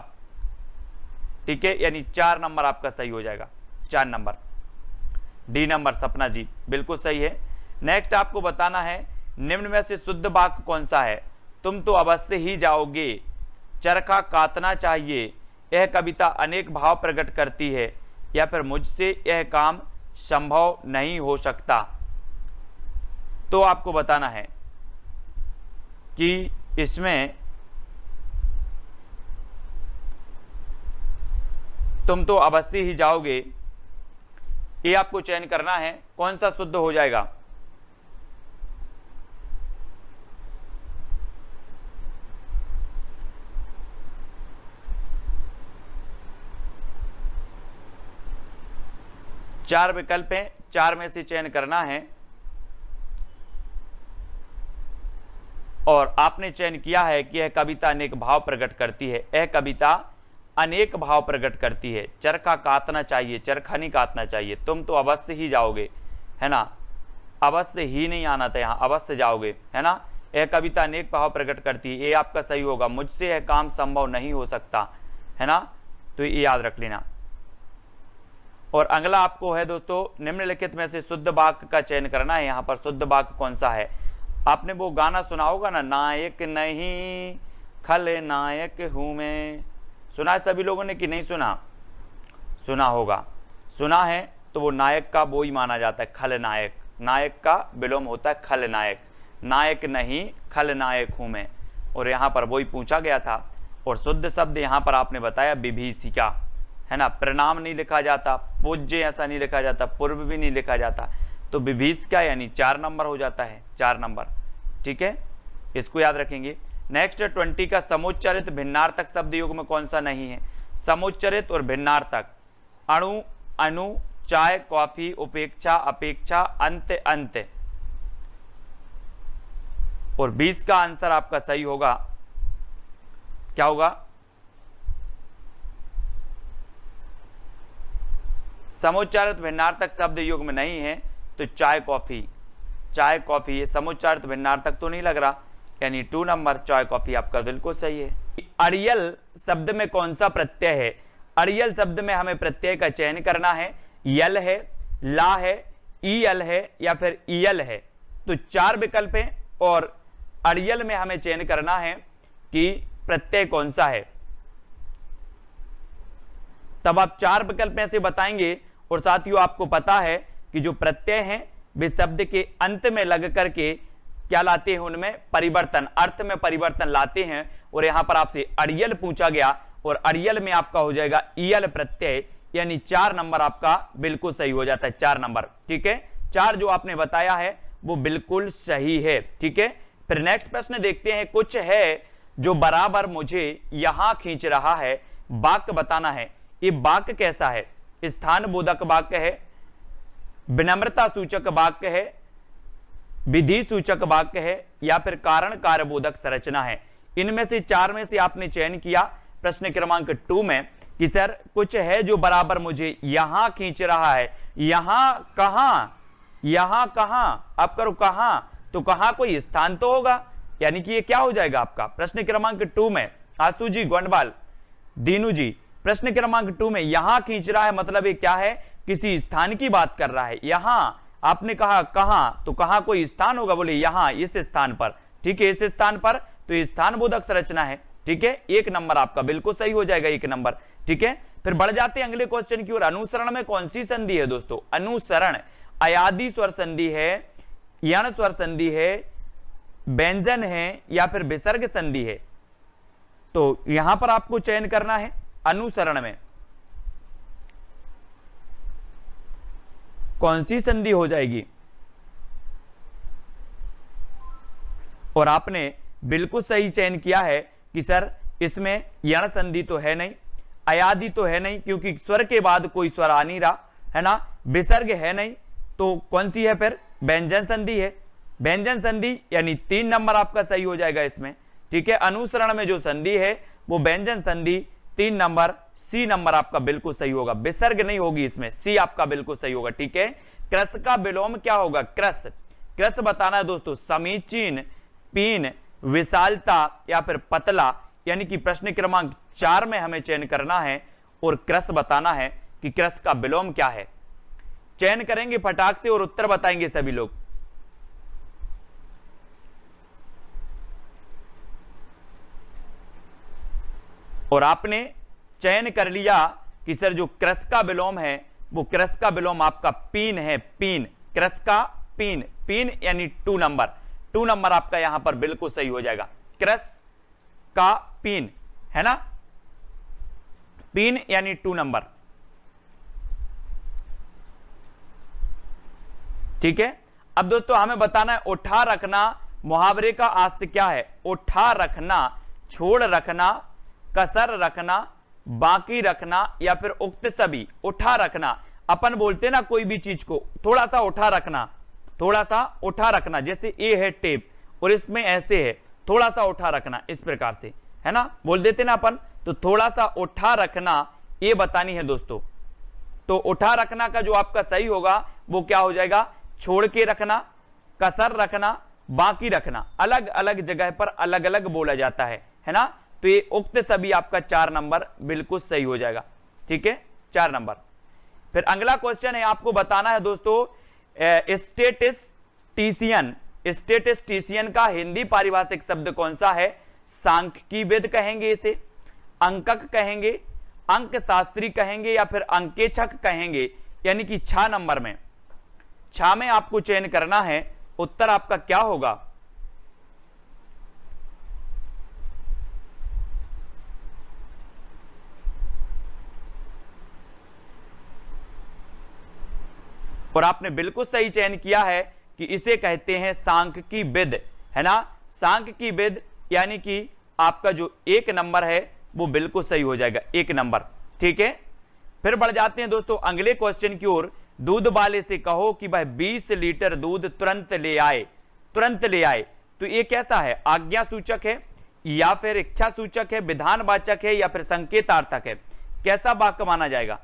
[SPEAKER 1] ठीक है। यानी 4 नंबर आपका सही हो जाएगा, 4 नंबर, डी नंबर सपना जी बिल्कुल सही है। नेक्स्ट आपको बताना है निम्न में से शुद्ध वाक्य कौन सा है? तुम तो अवश्य ही जाओगे, चरखा काटना चाहिए, यह कविता अनेक भाव प्रकट करती है, या फिर मुझसे यह काम संभव नहीं हो सकता। तो आपको बताना है कि इसमें तुम तो अवश्य ही जाओगे, ये आपको चयन करना है, कौन सा शुद्ध हो जाएगा? चार विकल्प हैं, 4 में से चयन करना है, और आपने चयन किया है कि यह कविता अनेक भाव प्रकट करती है। यह कविता अनेक भाव प्रकट करती है। चरखा काटना चाहिए, चरखा नहीं काटना चाहिए, तुम तो अवश्य ही जाओगे, है ना, अवश्य ही नहीं आना था यहाँ, अवश्य जाओगे, है ना। यह कविता अनेक भाव प्रकट करती है, ये आपका सही होगा। मुझसे यह काम संभव नहीं हो सकता, है ना, तो ये याद रख लेना। और अगला आपको है दोस्तों, निम्नलिखित में से शुद्ध वाक्य का चयन करना है। यहाँ पर शुद्ध वाक्य कौन सा है? आपने वो गाना सुना होगा ना, नायक नहीं खलनायक हूं मैं, सुना है सभी लोगों ने कि नहीं सुना? सुना होगा, सुना है तो वो नायक का वो ही माना जाता है, खलनायक। नायक का विलोम होता है खलनायक, नायक नहीं खलनायक हूं मैं। और यहाँ पर वही पूछा गया था। और शुद्ध शब्द यहाँ पर आपने बताया विभीषिका, है ना, प्रणाम नहीं लिखा जाता, पूज्य ऐसा नहीं लिखा जाता, पूर्व भी नहीं लिखा जाता, तो विभीषिका यानी 4 नंबर हो जाता है, 4 नंबर, ठीक है, इसको याद रखेंगे। नेक्स्ट 20 का समुच्चरित भिन्नार्थक शब्द योग में कौन सा नहीं है? समुच्चरित और भिन्नार्थक, अणु, अनु, चाय, कॉफी, उपेक्षा, अपेक्षा, अंत, अंत। और 20 का आंसर आपका सही होगा, क्या होगा? समुच्चारित भिन्नार्थक शब्द युग में नहीं है तो चाय कॉफी, चाय कॉफी, ये समुच्चारित भिन्नार्थक तो नहीं लग रहा, यानी 2 नंबर चाय कॉफी आपका बिल्कुल सही है। अड़ियल शब्द में कौन सा प्रत्यय है? अड़ियल शब्द में हमें प्रत्यय का चयन करना है, यल है, ला है, ईयल है, या फिर ईयल है। तो 4 विकल्प हैं और अड़ियल में हमें चयन करना है कि प्रत्यय कौन सा है। तब आप 4 विकल्प में से बताएंगे। और साथियों आपको पता है कि जो प्रत्यय हैं वे शब्द के अंत में लग करके क्या लाते हैं, उनमें परिवर्तन, अर्थ में परिवर्तन लाते हैं। और यहां पर आपसे अड़ियल पूछा गया और अड़ियल में आपका हो जाएगा ईयल प्रत्यय, यानी 4 नंबर आपका बिल्कुल सही हो जाता है, 4 नंबर, ठीक है। 4 जो आपने बताया है वो बिल्कुल सही है, ठीक है। फिर नेक्स्ट प्रश्न देखते हैं, कुछ है जो बराबर मुझे यहां खींच रहा है, वाक्य बताना है। ये वाक्य कैसा है? स्थान बोधक वाक्य है, विनम्रता सूचक वाक्य है, विधि सूचक वाक्य है, या फिर कारण कार्यबोधक संरचना है। इनमें से 4 में से आपने चयन किया प्रश्न क्रमांक 2 में कि सर कुछ है जो बराबर मुझे यहां खींच रहा है। यहां कहां, यहां कहां, आप करो कहां, तो कहां कोई स्थान तो होगा, यानी कि ये क्या हो जाएगा आपका प्रश्न क्रमांक 2 में। आसू जी, गोंडवाल, दीनू जी, प्रश्न क्रमांक 2 में यहां खींच रहा है मतलब ये क्या है, किसी स्थान की बात कर रहा है। यहां आपने कहा कहां, तो कहां कोई स्थान होगा, बोले यहां इस स्थान पर, ठीक है, इस स्थान पर, तो ये स्थान बोधक संरचना है, ठीक है। 1 नंबर आपका बिल्कुल सही हो जाएगा, 1 नंबर, ठीक है। फिर बढ़ जाते हैं अगले क्वेश्चन की ओर। अनुसरण में कौन सी संधि है दोस्तों? अनुसरण अयादि स्वर संधि है, यण स्वर संधि है, व्यंजन है या फिर विसर्ग संधि है? तो यहां पर आपको चयन करना है अनुसरण में कौन सी संधि हो जाएगी। और आपने बिल्कुल सही चयन किया है कि सर इसमें यण संधि तो है नहीं, अयादि तो है नहीं, क्योंकि स्वर के बाद कोई स्वर आ नहीं रहा है ना, विसर्ग है नहीं, तो कौन सी है फिर? व्यंजन संधि है। व्यंजन संधि यानी 3 नंबर आपका सही हो जाएगा इसमें, ठीक है। अनुसरण में जो संधि है वो व्यंजन संधि 3 नंबर, सी नंबर आपका बिल्कुल सही होगा। विसर्ग नहीं होगी इसमें, सी आपका बिल्कुल सही होगा, ठीक है। क्रस का विलोम क्या होगा? क्रस। क्रस बताना है दोस्तों, समीचीन, पीन, विशालता या फिर पतला, यानी कि प्रश्न क्रमांक 4 में हमें चयन करना है और क्रस बताना है कि क्रस का विलोम क्या है। चयन करेंगे फटाक से और उत्तर बताएंगे सभी लोग। और आपने चयन कर लिया कि सर जो क्रस का विलोम है वो क्रस का विलोम आपका पीन है, पीन। क्रस का पीन, पीन यानी 2 नंबर, 2 नंबर आपका यहां पर बिल्कुल सही हो जाएगा। क्रस का पीन है ना, पीन यानी 2 नंबर, ठीक है। अब दोस्तों हमें बताना है उठा रखना मुहावरे का आस्य क्या है? उठा रखना, छोड़ रखना, कसर रखना, बाकी रखना या फिर उक्त सभी। उठा रखना, अपन बोलते ना कोई भी चीज को थोड़ा सा उठा रखना, थोड़ा सा उठा रखना, जैसे ये है टेप और इसमें ऐसे है, थोड़ा सा उठा रखना, इस प्रकार से है ना, बोल देते ना अपन। तो थोड़ा सा उठा रखना ये बतानी है दोस्तों। तो उठा रखना का जो आपका सही होगा वो क्या हो जाएगा? छोड़ के रखना, कसर रखना, बाकी रखना। अलग अलग जगह पर अलग अलग बोला जाता है ना। तो ये उक्त सभी आपका 4 नंबर बिल्कुल सही हो जाएगा, ठीक है, 4 नंबर। फिर अगला क्वेश्चन है, आपको बताना है दोस्तों स्टेटिस्टिशियन। स्टेटिस्टिशियन का हिंदी पारिभाषिक शब्द कौन सा है? सांख्यिकीविद कहेंगे इसे, अंकक कहेंगे, अंक शास्त्री कहेंगे या फिर अंकेक्षक कहेंगे, यानी कि 6 नंबर में, 6 में आपको चयन करना है। उत्तर आपका क्या होगा? और आपने बिल्कुल सही चयन किया है कि इसे कहते हैं सांख्यिकीविद, है ना। सांख्यिकीविद यानी कि आपका जो 1 नंबर है वो बिल्कुल सही हो जाएगा, 1 नंबर, ठीक है। फिर बढ़ जाते हैं दोस्तों अगले क्वेश्चन की ओर। दूध वाले से कहो कि भाई 20 लीटर दूध तुरंत ले आए, तुरंत ले आए। तो ये कैसा है? आज्ञा सूचक है या फिर इच्छा सूचक है, विधानवाचक है या फिर संकेतार्थक है? कैसा वाक्य माना जाएगा?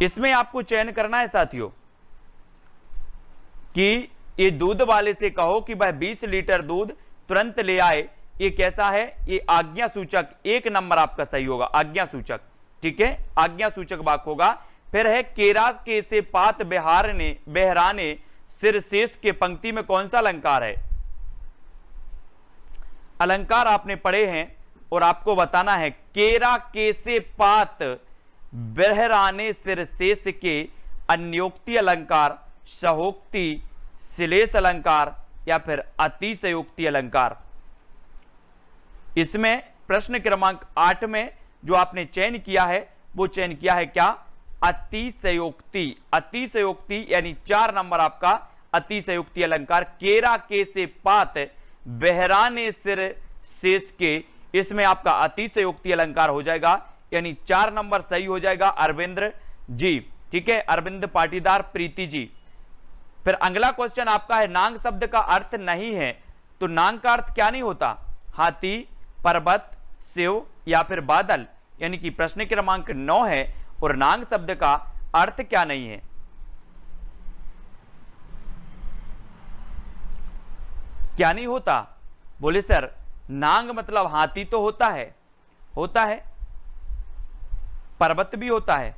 [SPEAKER 1] इसमें आपको चयन करना है साथियों कि ये दूध वाले से कहो कि भाई 20 लीटर दूध तुरंत ले आए, ये कैसा है? ये आज्ञा सूचक, 1 नंबर आपका सही होगा, आज्ञा सूचक, ठीक है, आज्ञा सूचक वाक्य होगा। फिर है केरा के से पात बिहारने बहराने सिर शेष के पंक्ति में कौन सा अलंकार है? अलंकार आपने पढ़े हैं और आपको बताना है केरा के से पात बहराने सिर शेष के अन्योक्ति अलंकार, सहोक्ति, श्लेष अलंकार या फिर अतिशयोक्ति अलंकार। इसमें प्रश्न क्रमांक 8 में जो आपने चयन किया है वो चयन किया है क्या? अतिशयोक्ति। अतिशयोक्ति यानी 4 नंबर आपका अतिशयोक्ति अलंकार। केरा के से पात बहराने सिर शेष के, इसमें आपका अतिशयोक्ति अलंकार हो जाएगा, यानी 4 नंबर सही हो जाएगा अरविंद्र जी, ठीक है, अरविंद पाटीदार प्रीति जी। फिर अगला क्वेश्चन आपका है नांग शब्द का अर्थ नहीं है, तो नांग का अर्थ क्या नहीं होता? हाथी, पर्वत, शिव या फिर बादल, यानी कि प्रश्न क्रमांक 9 है और नांग शब्द का अर्थ क्या नहीं है? क्या नहीं होता? बोले सर नांग मतलब हाथी तो होता है, होता है, पर्वत भी होता है,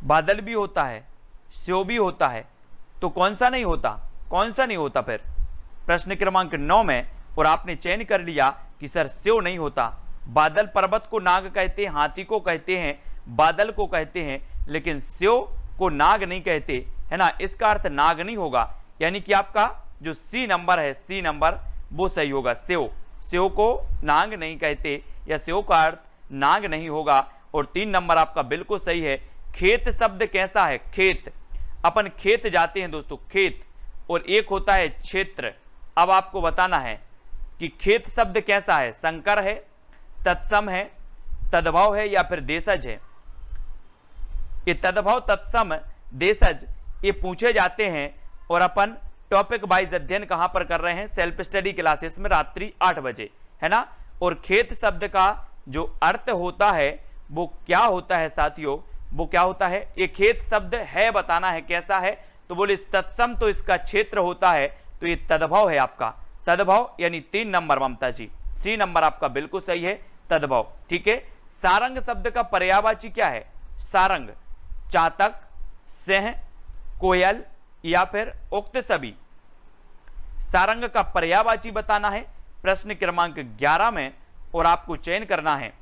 [SPEAKER 1] बादल भी होता है, शिव भी होता है, तो कौन सा नहीं होता? कौन सा नहीं होता फिर? प्रश्न क्रमांक 9 में, और आपने चयन कर लिया कि सर शिव नहीं होता, बादल पर्वत को नाग कहते हैं, हाथी को कहते हैं, बादल को कहते हैं, लेकिन सेव को नाग नहीं कहते, है ना, इसका अर्थ नाग नहीं होगा। यानी कि आपका जो सी नंबर है, सी नंबर वो सही होगा। सेव, सेव को नाग नहीं कहते या सेव का अर्थ नाग नहीं होगा। और 3 नंबर आपका बिल्कुल सही है। खेत शब्द कैसा है? खेत, अपन खेत जाते हैं दोस्तों, खेत, और एक होता है क्षेत्र। अब आपको बताना है कि खेत शब्द कैसा है, संकर है, तत्सम है, तद्भव है या फिर देशज है। ये तद्भव, तत्सम, देशज ये पूछे जाते हैं और अपन टॉपिक वाइज अध्ययन कहां पर कर रहे हैं? सेल्फ स्टडी क्लासेस में रात्रि 8 बजे, है ना। और खेत शब्द का जो अर्थ होता है वो क्या होता है साथियों? वो क्या होता है? ये खेत शब्द है बताना है कैसा है, तो बोले तत्सम तो इसका क्षेत्र होता है, तो ये तद्भव है आपका, तद्भव यानी 3 नंबर ममता जी, सी नंबर आपका बिल्कुल सही है, तद्भव। ठीक है। सारंग शब्द का पर्यायवाची क्या है? सारंग, चातक, सिंह, कोयल या फिर उक्त सभी। सारंग का पर्यायवाची बताना है प्रश्न क्रमांक 11 में, और आपको चयन करना है।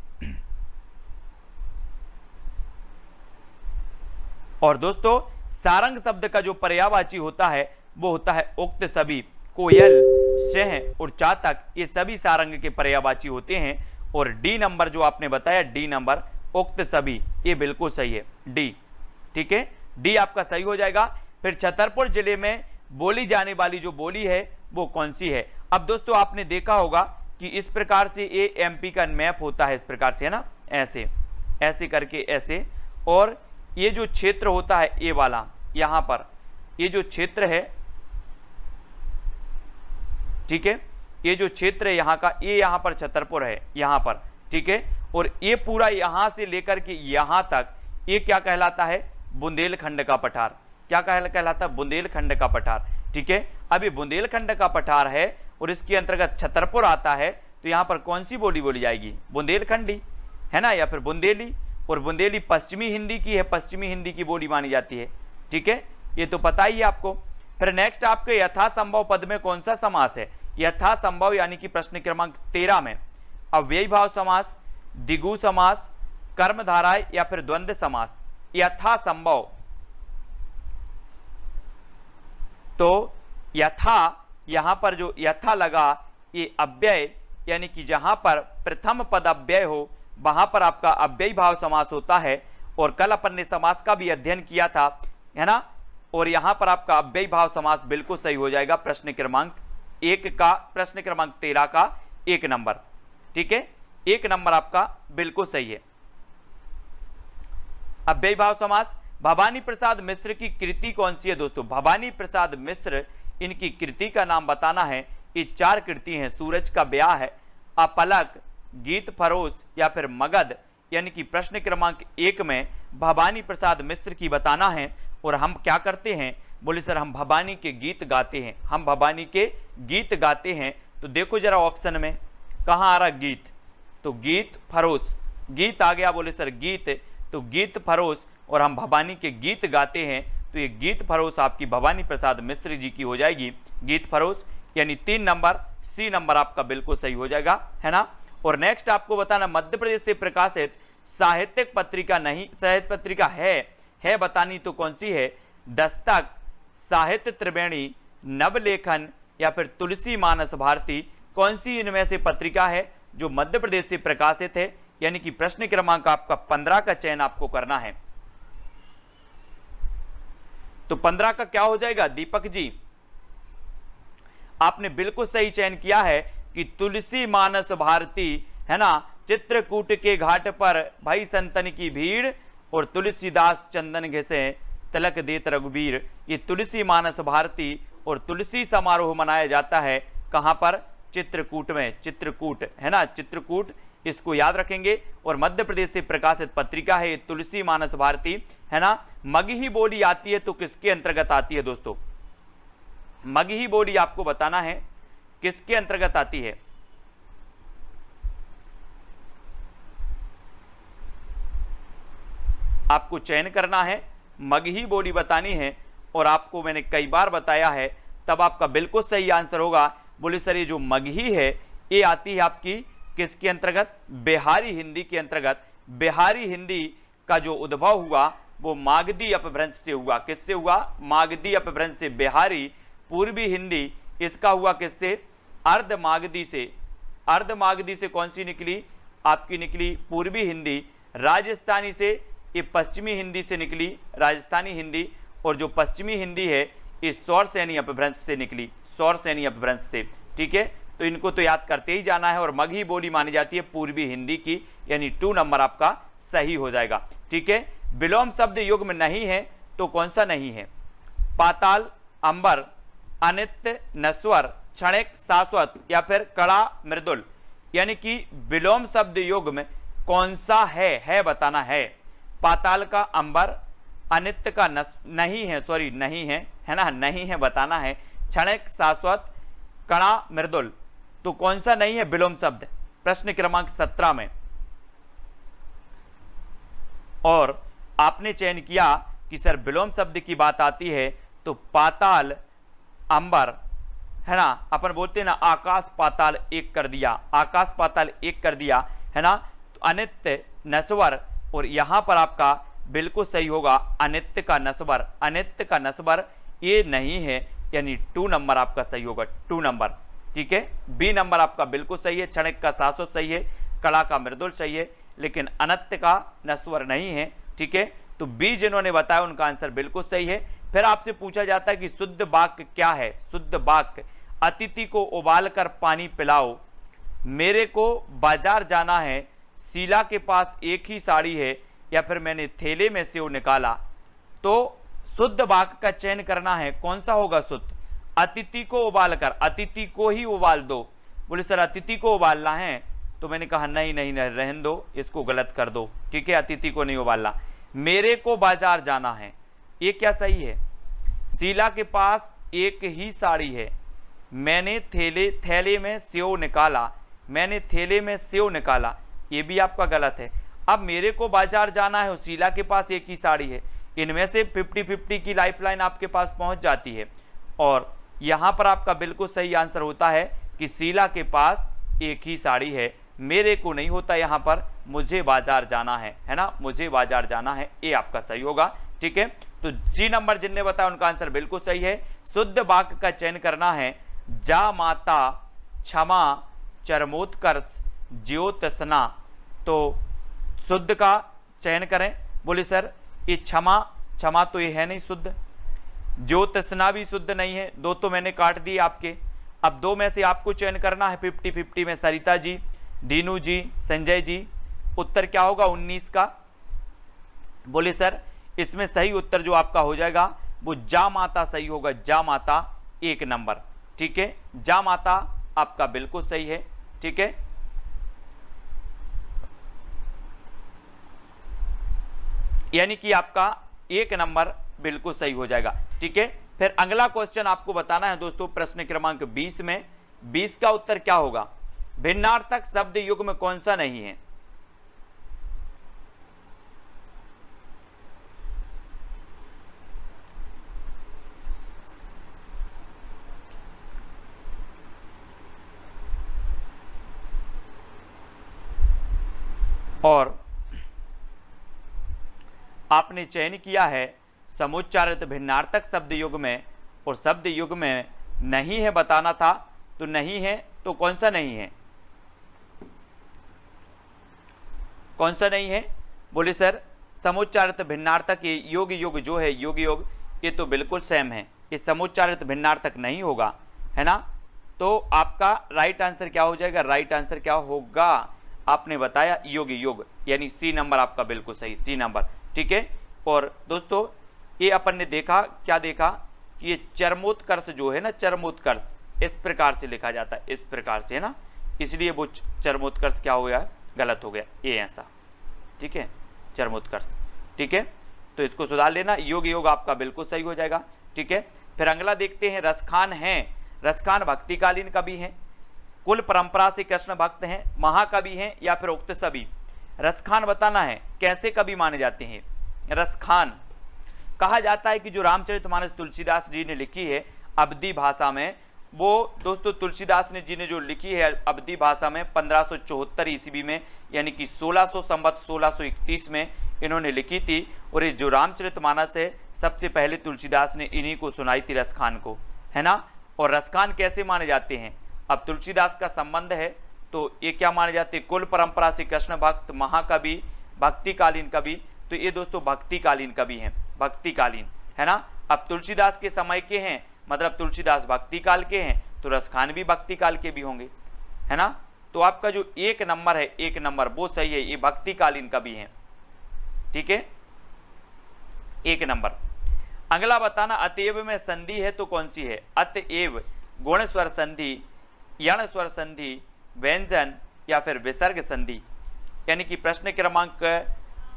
[SPEAKER 1] और दोस्तों सारंग शब्द का जो पर्यायवाची होता है वो होता है उक्त सभी। कोयल, सिंह और चातक ये सभी सारंग के पर्यायवाची होते हैं। और डी नंबर जो आपने बताया, डी नंबर उक्त सभी, ये बिल्कुल सही है, डी। ठीक है, डी आपका सही हो जाएगा। फिर छतरपुर जिले में बोली जाने वाली जो बोली है वो कौन सी है? अब दोस्तों आपने देखा होगा कि इस प्रकार से ये एमपी का मैप होता है, इस प्रकार से, है ना, ऐसे ऐसे करके ऐसे। और ये जो क्षेत्र होता है ये वाला, यहां पर ये जो क्षेत्र है, ठीक है, ये जो क्षेत्र है यहाँ का, ये यहाँ पर छतरपुर है, यहाँ पर। ठीक है। और ये पूरा यहाँ से लेकर के यहाँ तक ये क्या कहलाता है? बुंदेलखंड का पठार। क्या कहलाता है? बुंदेलखंड का पठार। ठीक है। अब ये बुंदेलखंड का पठार है और इसके अंतर्गत छतरपुर आता है, तो यहाँ पर कौन सी बोली बोली जाएगी? बुंदेलखंडी, है ना, या फिर बुंदेली। और बुंदेली पश्चिमी हिंदी की है, पश्चिमी हिंदी की बोली मानी जाती है। ठीक है, ये तो पता ही है आपको। फिर नेक्स्ट आपके यथासंभव पद में कौन सा समास है? यथासंभव यानी कि प्रश्न क्रमांक 13 में अव्ययी भाव समास, द्विगु समास, कर्मधारय या फिर द्वंद्व समास। यथासंभव, तो यथा, यहां पर जो यथा लगा ये अव्यय, यानी कि जहां पर प्रथम पद अव्यय हो वहां पर आपका अव्ययी भाव समास होता है। और कल अपन ने समास का भी अध्ययन किया था, है ना। और यहां पर आपका अव्ययी भाव समास बिल्कुल सही हो जाएगा प्रश्न क्रमांक 1 का, प्रश्न क्रमांक 13 का 1 नंबर। ठीक है, 1 नंबर आपका बिल्कुल सही है। अव्ययी भाव समास। भवानी प्रसाद मिश्र की कृति कौन सी है दोस्तों? भवानी प्रसाद मिश्र, इनकी कृति का नाम बताना है। ये 4 कृति हैं, सूरज का ब्याह है, अपलक, गीत फरोश या फिर मगध। यानी कि प्रश्न क्रमांक 1 में भवानी प्रसाद मिश्र की बताना है। और हम क्या करते हैं? बोले सर हम भवानी के गीत गाते हैं, हम भवानी के गीत गाते हैं। तो देखो जरा ऑप्शन में कहाँ आ रहा गीत, तो गीत फरोश, गीत आ गया। बोले सर गीत, तो गीत फरोश, और हम भवानी के गीत गाते हैं, तो ये गीत फरोश आपकी भवानी प्रसाद मिश्र जी की हो जाएगी, गीत फरोश। यानी 3 नंबर, सी नंबर आपका बिल्कुल सही हो जाएगा, है ना। और नेक्स्ट आपको बताना, मध्य प्रदेश से प्रकाशित साहित्यिक पत्रिका नहीं, साहित्य पत्रिका है बतानी, तो कौन सी है? दस्तक, साहित्य त्रिवेणी, नवलेखन या फिर तुलसी मानस भारती। कौन सी इनमें से पत्रिका है जो मध्य प्रदेश से प्रकाशित है? यानी कि प्रश्न क्रमांक आपका 15 का चयन आपको करना है। तो 15 का क्या हो जाएगा दीपक जी? आपने बिल्कुल सही चयन किया है कि तुलसी मानस भारती, है ना। चित्रकूट के घाट पर भाई संतन की भीड़, और तुलसीदास चंदन घिसे तिलक देत रघुबीर। ये तुलसी मानस भारती और तुलसी समारोह मनाया जाता है कहां पर? चित्रकूट में, चित्रकूट, है ना, चित्रकूट, इसको याद रखेंगे। और मध्य प्रदेश से प्रकाशित पत्रिका है तुलसी मानस भारती, है ना। मगही बोली आती है तो किसके अंतर्गत आती है दोस्तों? मगही बोली आपको बताना है किसके अंतर्गत आती है। आपको चयन करना है, मगही बोली बतानी है। और आपको मैंने कई बार बताया है, तब आपका बिल्कुल सही आंसर होगा। बोले सर ये जो मगही है ये आती है आपकी किसके अंतर्गत? बिहारी हिंदी के अंतर्गत। बिहारी हिंदी का जो उद्भव हुआ वो मागधी अपभ्रंश से हुआ। किससे हुआ? मागधी अपभ्रंश से। बिहारी पूर्वी हिंदी इसका हुआ किससे? अर्धमागधी से। अर्धमागधी से कौन सी निकली? आपकी निकली पूर्वी हिंदी। राजस्थानी से, ये पश्चिमी हिंदी से निकली राजस्थानी हिंदी। और जो पश्चिमी हिंदी है इस सौरसेनी अपभ्रंश से निकली, सौरसेनी अपभ्रंश से। ठीक है, तो इनको तो याद करते ही जाना है। और मगही बोली मानी जाती है पूर्वी हिंदी की, यानी 2 नंबर आपका सही हो जाएगा। ठीक है, विलोम शब्द युग में नहीं है तो कौन सा नहीं है? पाताल, अंबर, अनित्य, नश्वर, क्षणिक, शाश्वत या फिर कड़ा, मृदुल। यानी कि विलोम शब्द युग में कौन सा है बताना है। पाताल का अंबर, अनित्य का नहीं है, सॉरी नहीं है ना, नहीं है बताना है। क्षणिक, शाश्वत, कड़ा, मृदुल, तो कौन सा नहीं है विलोम शब्द? प्रश्न क्रमांक 17 में। और आपने चयन किया कि सर विलोम शब्द की बात आती है तो पाताल, अंबर, है ना, अपन बोलते हैं ना आकाश पाताल एक कर दिया, आकाश पाताल एक कर दिया, है ना। तो अनित्य, नश्वर, और यहां पर आपका बिल्कुल सही होगा अनित्य का नश्वर। अनित्य का नश्वर ये नहीं है, यानी 2 नंबर आपका सही होगा, 2 नंबर। ठीक है, बी नंबर आपका बिल्कुल सही है। क्षणिक का शाश्वत सही है, कड़ा का मृदुल सही है, लेकिन अनित्य का नश्वर नहीं है। ठीक है, तो बी जिन्होंने बताया उनका आंसर बिल्कुल सही है। फिर आपसे पूछा जाता है कि शुद्ध वाक्य क्या है? शुद्ध वाक्य, अतिथि को उबाल कर पानी पिलाओ, मेरे को बाजार जाना है, शीला के पास एक ही साड़ी है, या फिर मैंने थैले में से वो निकाला। तो शुद्ध वाक्य का चयन करना है, कौन सा होगा शुद्ध? अतिथि को उबाल कर, अतिथि को ही उबाल दो। बोले सर अतिथि को उबालना है, तो मैंने कहा नहीं नहीं नहीं, रहने दो, इसको गलत कर दो। ठीक है, अतिथि को नहीं उबालना। मेरे को बाजार जाना है, ये क्या सही है? शीला के पास एक ही साड़ी है, मैंने थैले में सेव निकाला, मैंने थैले में सेव निकाला, ये भी आपका गलत है। अब मेरे को बाजार जाना है और शीला के पास एक ही साड़ी है, इनमें से 50-50 की लाइफलाइन आपके पास पहुंच जाती है। और यहां पर आपका बिल्कुल सही आंसर होता है कि शीला के पास एक ही साड़ी है, मेरे को नहीं होता यहां पर, मुझे बाजार जाना है ना, मुझे बाजार जाना है, ये आपका सही होगा। ठीक है, तो सी नंबर जिनने बताया उनका आंसर बिल्कुल सही है। शुद्ध वाक्य का चयन करना है, जा माता, क्षमा, चरमोत्कर्ष, ज्योत्सना। तो शुद्ध का चयन करें। बोले सर ये क्षमा, क्षमा तो ये है नहीं शुद्ध, ज्योत्सना भी शुद्ध नहीं है, 2 तो मैंने काट दिए आपके। अब 2 में से आपको चयन करना है 50-50 में, सरिता जी, दीनू जी, संजय जी। उत्तर क्या होगा 19 का? बोले सर इसमें सही उत्तर जो आपका हो जाएगा वो जा माता सही होगा, जा माता 1 नंबर। ठीक है, जा माता आपका बिल्कुल सही है। ठीक है, यानी कि आपका 1 नंबर बिल्कुल सही हो जाएगा। ठीक है, फिर अगला क्वेश्चन आपको बताना है दोस्तों, प्रश्न क्रमांक 20 में। 20 का उत्तर क्या होगा? भिन्नार्थक शब्द युग में कौन सा नहीं है? और आपने चयन किया है समुच्चारित भिन्नार्थक शब्द युग में, और शब्द युग में नहीं है बताना था, तो नहीं है तो कौन सा नहीं है? कौन सा नहीं है? बोले सर समुच्चारित भिन्नार्थक, ये योग योग जो है, योग योग ये तो बिल्कुल सेम है, ये समुच्चारित भिन्नार्थक नहीं होगा, है ना। तो आपका राइट आंसर क्या हो जाएगा? राइट आंसर क्या होगा? आपने बताया योग योग, यानी सी नंबर आपका बिल्कुल सही, सी नंबर। ठीक है, और दोस्तों ये अपन ने देखा, क्या देखा कि ये चरमोत्कर्ष जो है ना, चरमोत्कर्ष इस प्रकार से लिखा जाता है, इस प्रकार से, है ना, इसलिए वो चरमोत्कर्ष क्या हो गया? गलत हो गया, ये ऐसा। ठीक है, चरमोत्कर्ष। ठीक है, तो इसको सुधार लेना, योग योग आपका बिल्कुल सही हो जाएगा। ठीक है, फिर अगला देखते हैं, रसखान हैं। रसखान भक्तिकालीन कवि हैं, कुल परंपरा से कृष्ण भक्त हैं, महाकवि हैं, या फिर उक्त सभी। रसखान बताना है कैसे कवि माने जाते हैं। रसखान कहा जाता है कि जो रामचरितमानस तुलसीदास जी ने लिखी है अवधी भाषा में, वो दोस्तों तुलसीदास ने जी ने जो लिखी है अवधी भाषा में 1574 ईस्वी में, यानी कि 1600 संवत 1631 में इन्होंने लिखी थी। और ये जो रामचरितमानस है सबसे पहले तुलसीदास ने इन्हीं को सुनाई थी रसखान को, है ना। और रसखान कैसे माने जाते हैं, अब तुलसीदास का संबंध है तो ये क्या माने जाते हैं, कुल परंपरा से कृष्ण भक्त, महाकवि, भक्तिकालीन कवि। तो ये दोस्तों भक्तिकालीन कवि हैं, भक्तिकालीन, है ना। अब तुलसीदास के समय के हैं, मतलब तुलसीदास भक्ति काल के हैं, तो रसखान भी भक्ति काल के भी होंगे, है ना। तो आपका जो 1 नंबर है, 1 नंबर वो सही है, ये भक्तिकालीन कवि हैं, ठीक है, 1 नंबर। अगला बताना, अतएव में संधि है तो कौन सी है। अतएव गुण स्वर संधि, यण स्वर संधि, व्यंजन या फिर विसर्ग संधि, यानी कि प्रश्न क्रमांक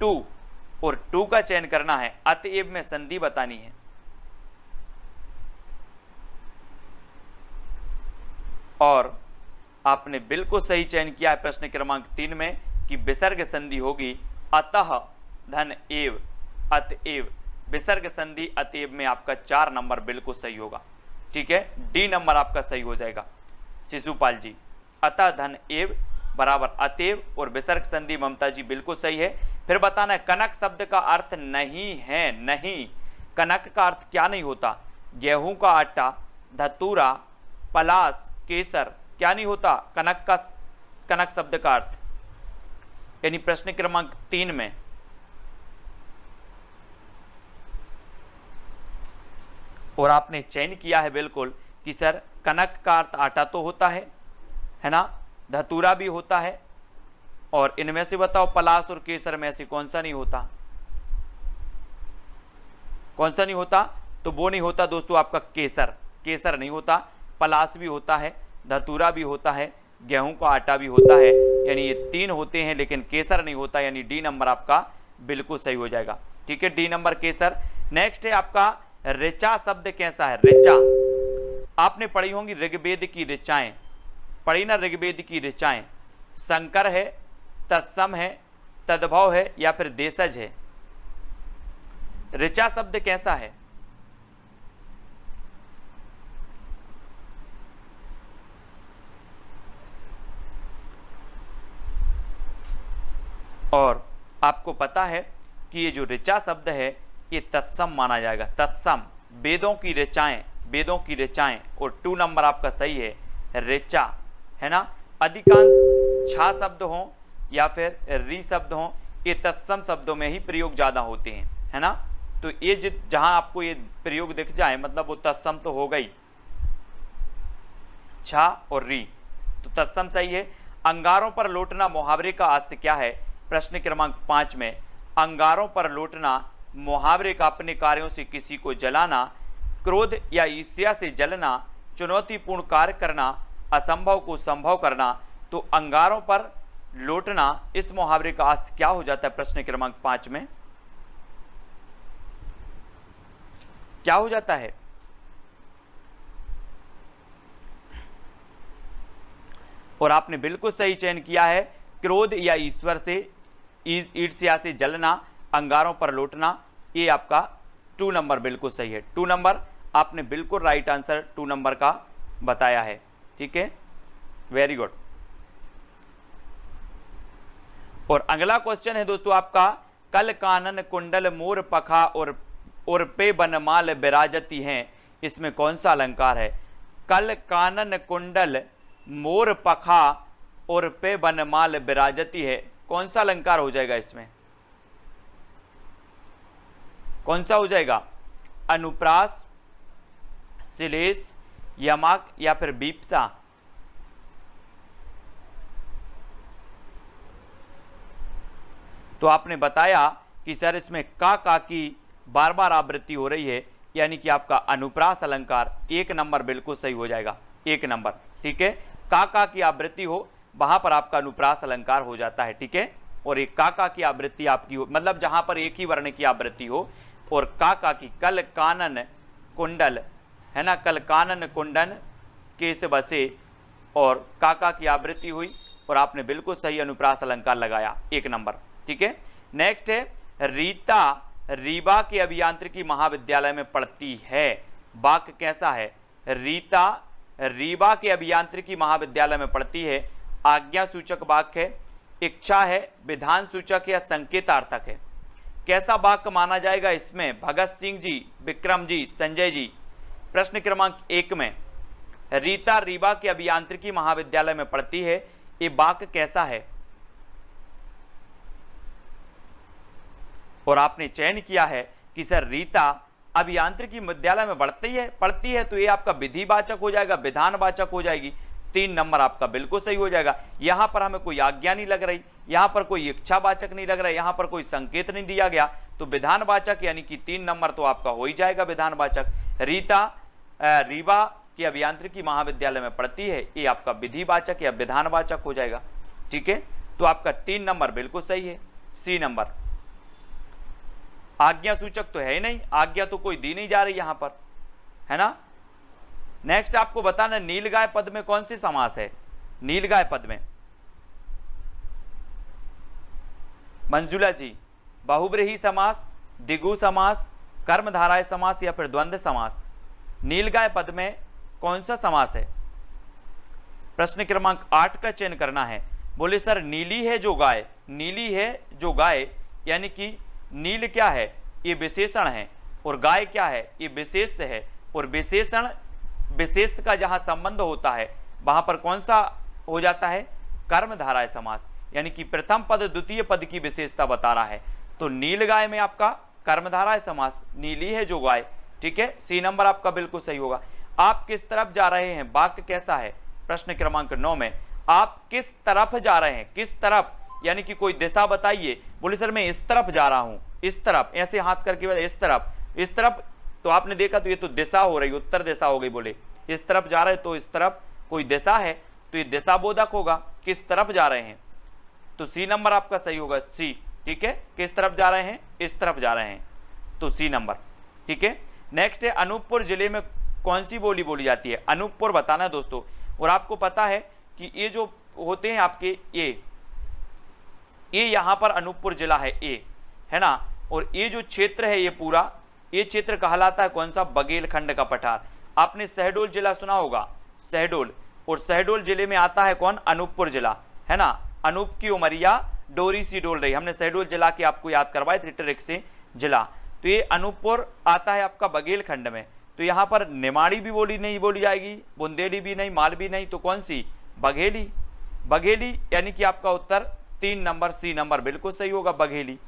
[SPEAKER 1] 2 और 2 का चयन करना है। अतएव में संधि बतानी है। और आपने बिल्कुल सही चयन किया है प्रश्न क्रमांक 3 में कि विसर्ग संधि होगी अतः धन एव, अतएव, विसर्ग संधि अतएव में आपका 4 नंबर बिल्कुल सही होगा, ठीक है। डी नंबर आपका सही हो जाएगा शिशुपाल जी। अतः धन एव बराबर अतएव और विसर्ग संधि ममता जी बिल्कुल सही है। फिर बताना है, कनक शब्द का अर्थ नहीं है, नहीं, कनक का अर्थ क्या नहीं होता, गेहूं का आटा, धतूरा, पलास, केसर, क्या नहीं होता कनक का, कनक शब्द का अर्थ, यानी प्रश्न क्रमांक 3 में। और आपने चयन किया है बिल्कुल कि सर कनक का अर्थ आटा तो होता है ना, धतूरा भी होता है, और इनमें से बताओ पलास और केसर में से कौन सा नहीं होता, कौन सा नहीं होता। तो वो नहीं होता दोस्तों आपका केसर, केसर नहीं होता, पलास भी होता है, धतूरा भी होता है, गेहूं का आटा भी होता है, यानी ये 3 होते हैं, लेकिन केसर नहीं होता, यानी डी नंबर आपका बिल्कुल सही हो जाएगा, ठीक है, डी नंबर केसर। नेक्स्ट है आपका ऋचा शब्द कैसा है। ऋचा आपने पढ़ी होंगी ऋग्वेद की ऋचाएं, पढ़ी ना ऋग्वेद की ऋचाएं, संकर है, तत्सम है, तद्भव है या फिर देशज है। ऋचा शब्द कैसा है, और आपको पता है कि ये जो ऋचा शब्द है ये तत्सम माना जाएगा, तत्सम, वेदों की ऋचाएं, वेदों की ऋचाएं। और 2 नंबर आपका सही है ऋचा, है ना। अधिकांश छा शब्द हों या फिर री शब्द हों, ये तत्सम शब्दों में ही प्रयोग ज्यादा होते हैं, है ना। तो ये जहां आपको ये प्रयोग दिख जाए मतलब वो तत्सम तो हो गई, छा और री, तो तत्सम सही है। अंगारों पर लौटना मुहावरे का आस्य क्या है। प्रश्न क्रमांक 5 में, अंगारों पर लौटना मुहावरे का अपने कार्यों से किसी को जलाना, क्रोध या ईर्ष्या से जलना, चुनौतीपूर्ण कार्य करना, असंभव को संभव करना। तो अंगारों पर लौटना इस मुहावरे का आस्य क्या हो जाता है प्रश्न क्रमांक 5 में, क्या हो जाता है। और आपने बिल्कुल सही चयन किया है, क्रोध या ईश्वर से, ईर्ष्या से जलना, अंगारों पर लौटना, ये आपका 2 नंबर बिल्कुल सही है। 2 नंबर आपने बिल्कुल राइट आंसर 2 नंबर का बताया है, ठीक है, वेरी गुड। और अगला क्वेश्चन है दोस्तों आपका, कल कानन कुंडल मोर पखा और पे बनमाल विराजती हैं, इसमें कौन सा अलंकार है। कल कानन कुंडल मोर पखा और पे बनमाल विराजती है, कौन सा अलंकार हो जाएगा इसमें, कौन सा हो जाएगा। अनुप्रास, श्लेष, यमक या फिर बीप्सा। तो आपने बताया कि सर इसमें का की बार बार आवृत्ति हो रही है, यानी कि आपका अनुप्रास अलंकार 1 नंबर बिल्कुल सही हो जाएगा, 1 नंबर, ठीक है। का की आवृत्ति हो वहां पर आपका अनुप्रास अलंकार हो जाता है, ठीक है। और एक का की आवृत्ति आपकी हो, मतलब जहां पर एक ही वर्ण की आवृत्ति हो। और का की कल कानन कुंडल, है ना, कल कानन कुंडन केस बसे, और का की आवृत्ति हुई और आपने बिल्कुल सही अनुप्रास अलंकार लगाया, 1 नंबर, ठीक है। नेक्स्ट है, रीता रीवा के अभियांत्रिकी महाविद्यालय में पढ़ती है, वाक्य कैसा है। रीता रीवा के अभियांत्रिकी महाविद्यालय में पढ़ती है। आज्ञा सूचक वाक्य है, इच्छा है, विधान सूचक या संकेतार्थक है। कैसा वाक्य माना जाएगा इसमें? भगत सिंह जी, विक्रम जी, संजय जी। प्रश्न क्रमांक 1 में रीता रीवा के अभियांत्रिकी महाविद्यालय में पढ़ती है, ये वाक्य कैसा है? और आपने चयन किया है कि सर रीता अभियांत्रिकी विद्यालय में पढ़ती है तो ये आपका विधिवाचक हो जाएगा, विधानवाचक हो जाएगी। 3 नंबर आपका बिल्कुल सही हो जाएगा। यहां पर हमें कोई आज्ञा नहीं लग रही, यहां पर कोई इच्छावाचक नहीं लग रहा है, यहां पर कोई संकेत नहीं दिया गया, तो विधानवाचक यानी कि 3 नंबर तो आपका हो ही जाएगा विधानवाचक। रीता रीवा की अभियांत्रिकी महाविद्यालय में पढ़ती है, ये आपका विधिवाचक या विधानवाचक हो जाएगा। ठीक है, तो आपका 3 नंबर बिल्कुल सही है। सी नंबर आज्ञा सूचक तो है ही नहीं, आज्ञा तो कोई दी नहीं जा रही यहां पर, है ना। नेक्स्ट आपको बताना नीलगाय पद में कौन सी समास है? नीलगाय पद में मंजुला जी, बहुब्रीहि समास, द्विगु समास, कर्मधारय समास या फिर द्वंद्व समास? नीलगाय पद में कौन सा समास है? प्रश्न क्रमांक 8 का चयन करना है। बोले सर नीली है जो गाय, नीली है जो गाय यानी कि नील क्या है? ये विशेषण है, और गाय क्या है? ये विशेष है, और विशेषण विशेष का जहां संबंध होता है वहां पर कौन सा हो जाता है? कर्मधारय समास, यानी कि प्रथम पद द्वितीय पद की विशेषता बता रहा है। तो नील गाय में आपका कर्मधारय समास, नीली है जो गाय। ठीक है, सी नंबर आपका बिल्कुल सही होगा। आप किस तरफ जा रहे हैं? वाक्य कैसा है? प्रश्न क्रमांक 9 में आप किस तरफ जा रहे हैं? किस तरफ यानी कि कोई दिशा बताइए। बोले सर मैं इस तरफ जा रहा हूं, इस तरफ, ऐसे हाथ करके इस तरफ, इस तरफ, तो आपने देखा तो ये तो दिशा हो रही, उत्तर दिशा हो गई। बोले इस तरफ जा रहे हैं तो इस तरफ कोई दिशा है तो ये दिशा बोधक होगा, किस तरफ जा रहे हैं, तो सी नंबर आपका सही होगा, सी। ठीक है, किस तरफ जा रहे हैं? इस तरफ जा रहे हैं, तो सी नंबर। ठीक है, नेक्स्ट है अनूपपुर जिले में कौन सी बोली बोली जाती है? अनूपपुर बताना है दोस्तों। और आपको पता है कि ये जो होते हैं आपके ये यहां पर अनूपपुर जिला है, ये है ना, और ये जो क्षेत्र है ये पूरा, ये क्षेत्र कहलाता है कौन सा? बघेलखंड का पठार। आपने शहडोल जिला सुना होगा, शहडोल, और शहडोल जिले में आता है कौन? अनूपपुर जिला, है ना। अनूप की उमरिया डोरी सी डोल रही, हमने शहडोल जिला के आपको याद करवाए थे, ट्रिक से जिला। तो ये अनूपपुर आता है आपका बघेलखंड में। तो यहाँ पर निमाड़ी भी बोली नहीं बोली जाएगी, बुंदेली भी नहीं, माल भी नहीं, तो कौन सी? बघेली। बघेली यानी कि आपका उत्तर 3 नंबर, सी नंबर बिल्कुल सही होगा, बघेली।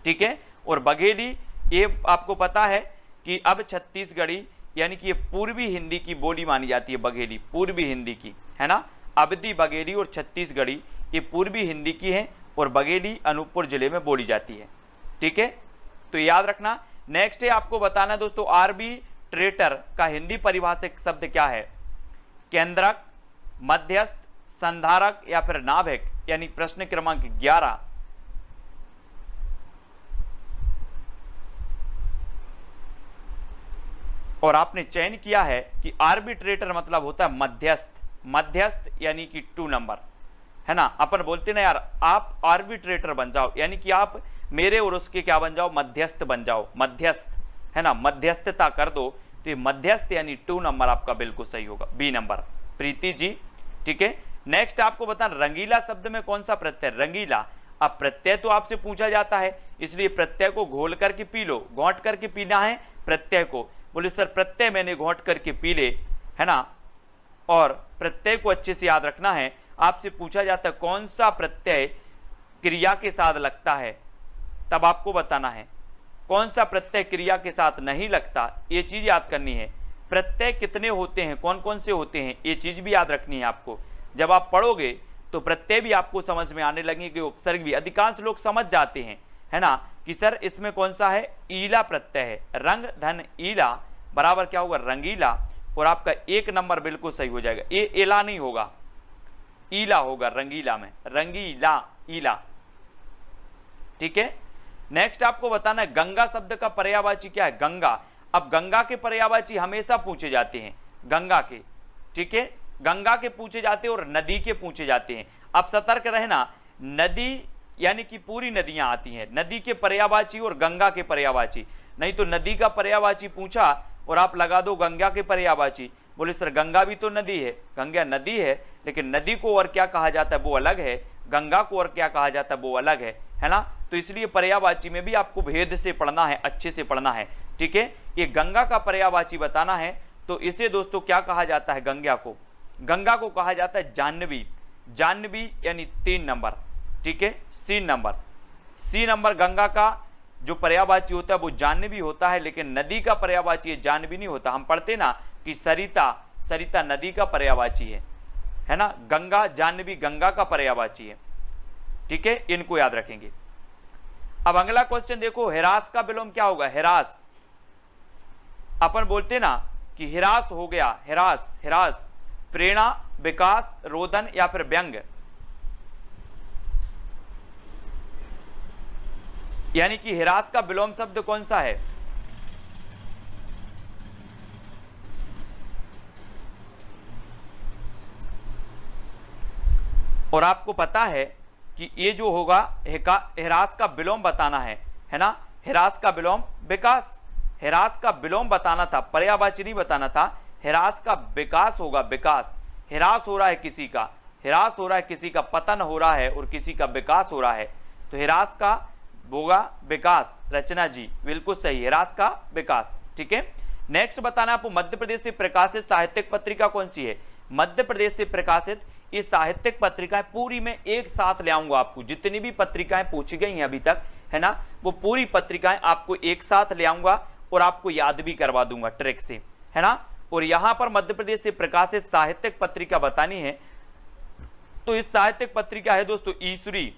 [SPEAKER 1] ठीक है, और बघेली ये आपको पता है कि अब छत्तीसगढ़ी यानी कि ये पूर्वी हिंदी की बोली मानी जाती है, बघेली पूर्वी हिंदी की, है ना। अवधी बघेली और छत्तीसगढ़ी ये पूर्वी हिंदी की है, और बघेली अनूपपुर जिले में बोली जाती है। ठीक है, तो याद रखना। नेक्स्ट है आपको बताना है दोस्तों आर्बिट्रेटर का हिंदी परिभाषिक शब्द क्या है? केंद्रक, मध्यस्थ, संधारक या फिर नाभिक, यानी प्रश्न क्रमांक 11। और आपने चयन किया है कि आर्बिट्रेटर मतलब होता है मध्यस्थ, मध्यस्थ यानी कि 2 नंबर, है ना। अपन बोलते ना यार आप आर्बिट्रेटर बन जाओ, यानी कि आप मेरे और उसके क्या बन जाओ? मध्यस्थ बन जाओ, मध्यस्थ, है ना, मध्यस्थता कर दो, तो ये मध्यस्थ यानी 2 नंबर आपका बिल्कुल सही होगा, बी नंबर, प्रीति जी। ठीक है, नेक्स्ट आपको बताना रंगीला शब्द में कौन सा प्रत्यय? रंगीला। अब प्रत्यय तो आपसे पूछा जाता है, इसलिए प्रत्यय को घोल करके पी लो, घोंट करके पीना है प्रत्यय को। बोले सर प्रत्यय मैंने घोंट करके पी ले, है ना, और प्रत्यय को अच्छे से याद रखना है। आपसे पूछा जाता है कौन सा प्रत्यय क्रिया के साथ लगता है, तब आपको बताना है कौन सा प्रत्यय क्रिया के साथ नहीं लगता, ये चीज याद करनी है। प्रत्यय कितने होते हैं, कौन कौन से होते हैं, ये चीज भी याद रखनी है आपको। जब आप पढ़ोगे तो प्रत्यय भी आपको समझ में आने लगेंगे, उपसर्ग भी अधिकांश लोग समझ जाते हैं, है ना, कि सर इसमें कौन सा है? ईला प्रत्यय है, रंग धन ईला बराबर क्या होगा? रंगीला। और आपका 1 नंबर बिल्कुल सही हो जाएगा, ये एला नहीं होगा, ईला होगा रंगीला में, रंगीला, ईला। ठीक है, नेक्स्ट आपको बताना है गंगा शब्द का पर्यायवाची क्या है? गंगा। अब गंगा के पर्यायवाची हमेशा पूछे जाते हैं, गंगा के, ठीक है, गंगा के पूछे जाते हैं और नदी के पूछे जाते हैं। अब सतर्क रहना, नदी यानी कि पूरी नदियां आती हैं, नदी के पर्यायवाची और गंगा के पर्यायवाची, नहीं तो नदी का पर्यायवाची पूछा और आप लगा दो गंगा के पर्यायवाची, बोले सर गंगा भी तो नदी है, गंगा नदी है, लेकिन नदी को और क्या कहा जाता है वो अलग है, गंगा को और क्या कहा जाता है वो अलग है ना। तो इसलिए पर्यायवाची में भी आपको भेद से पढ़ना है, अच्छे से पढ़ना है, ठीक है। ये गंगा का पर्यायवाची बताना है, तो इसे दोस्तों क्या कहा जाता है, गंगा को कहा जाता है जाह्नवी, जाह्नवी यानी 3 नंबर, ठीक है। सी नंबर गंगा का जो पर्यायवाची होता है वो जाह्नवी होता है, लेकिन नदी का पर्यायवाची जाह्नवी नहीं होता। हम पढ़ते ना कि सरिता नदी का पर्यायवाची है ना, गंगा जाह्नवी गंगा का पर्यायवाची है, ठीक है, इनको याद रखेंगे। अब अगला क्वेश्चन देखो, हिरास का विलोम क्या होगा, हिरास। अपन बोलते ना कि हिरास हो गया, हिरास प्रेरणा, विकास, रोदन या फिर व्यंग, यानी कि हिरास का विलोम शब्द कौन सा है, और आपको पता है कि ये जो होगा हिरास का विलोम बताना है ना। हिरास का विलोम विकास, हिरास का विलोम बताना था, पर्यायवाची नहीं बताना था। हिरास का विकास होगा, विकास। हिरास हो रहा है किसी का, हिरास हो रहा है किसी का, पतन हो रहा है और किसी का विकास हो रहा है, तो हिरास का होगा विकास। रचना जी बिल्कुल सही, हिरास का विकास, ठीक है। नेक्स्ट बताना आपको, मध्य प्रदेश से प्रकाशित साहित्यिक पत्रिका कौन सी है। मध्य प्रदेश से प्रकाशित ये साहित्यिक पत्रिकाएं पूरी मैं एक साथ ले आऊंगा आपको, जितनी भी पत्रिकाएं पूछी गई हैं अभी तक, है ना, वो पूरी पत्रिकाएं आपको एक साथ ले आऊंगा और आपको याद भी करवा दूंगा ट्रिक से, है ना। और यहां पर मध्य प्रदेश से प्रकाशित साहित्यिक पत्रिका बतानी है, तो इस साहित्यिक पत्रिका है दोस्तों ईश्वरी।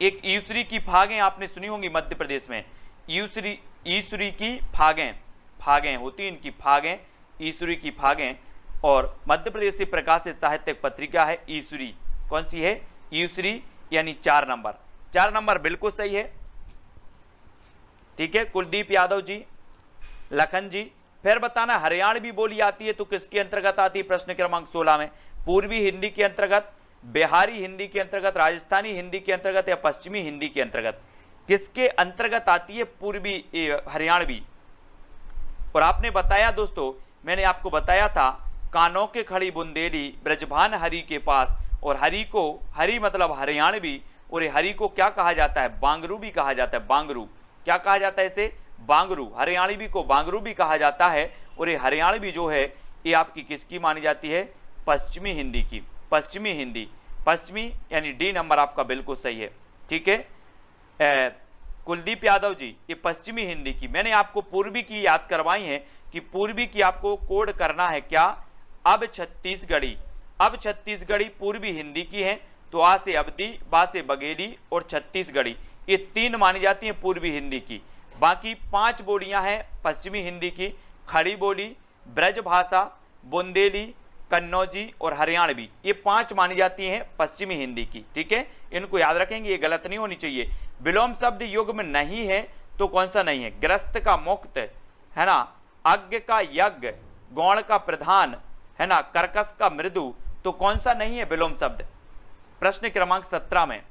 [SPEAKER 1] एक ईश्वरी की फागें आपने सुनी होंगी मध्य प्रदेश में, ईश्वरी की फागें होती, इनकी फागें, ईश्वरी की फागें। और मध्य प्रदेश से प्रकाशित साहित्यिक पत्रिका है ईश्वरी। कौन सी है, ईश्वरी, यानी 4 नंबर। 4 नंबर बिल्कुल सही है, ठीक है। कुलदीप यादव जी, लखन जी। फिर बताना हरियाणवी बोली आती है तो किसके अंतर्गत आती है, प्रश्न क्रमांक 16 में, पूर्वी हिंदी के अंतर्गत, बिहारी हिंदी के अंतर्गत, राजस्थानी हिंदी के अंतर्गत या पश्चिमी हिंदी के अंतर्गत, किसके अंतर्गत आती है पूर्वी हरियाणवी। और आपने बताया दोस्तों, मैंने आपको बताया था, कानों के खड़ी बुंदेली ब्रजभान हरि के पास, और हरि मतलब हरियाणवी, और हरि को क्या कहा जाता है, बांगरू भी कहा जाता है, बांगरू। क्या कहा जाता है इसे, बांगरू। हरियाणवी को बांगरू भी कहा जाता है, और ये हरियाणवी जो है ये आपकी किसकी मानी जाती है, पश्चिमी हिंदी की, पश्चिमी हिंदी, पश्चिमी यानी डी नंबर आपका बिल्कुल सही है, ठीक है। कुलदीप यादव जी, ये पश्चिमी हिंदी की, मैंने आपको पूर्वी की याद करवाई है कि पूर्वी की आपको कोड करना है क्या, अब छत्तीसगढ़ी पूर्वी हिंदी की है, तो आ से अवधी, बा से बघेली और छत्तीसगढ़ी, ये 3 मानी जाती हैं पूर्वी हिंदी की। बाकी 5 बोलियां हैं पश्चिमी हिंदी की, खड़ी बोली, ब्रजभाषा, बुंदेली, कन्नौजी और हरियाणवी, ये 5 मानी जाती हैं पश्चिमी हिंदी की, ठीक है। इनको याद रखेंगे, ये गलत नहीं होनी चाहिए। विलोम शब्द युग में नहीं है तो कौन सा नहीं है, ग्रस्त का मुक्त, है ना, अज्ञ का यज्ञ, गौण का प्रधान, है ना, कर्कश का मृदु, तो कौन सा नहीं है विलोम शब्द, प्रश्न क्रमांक 17 में।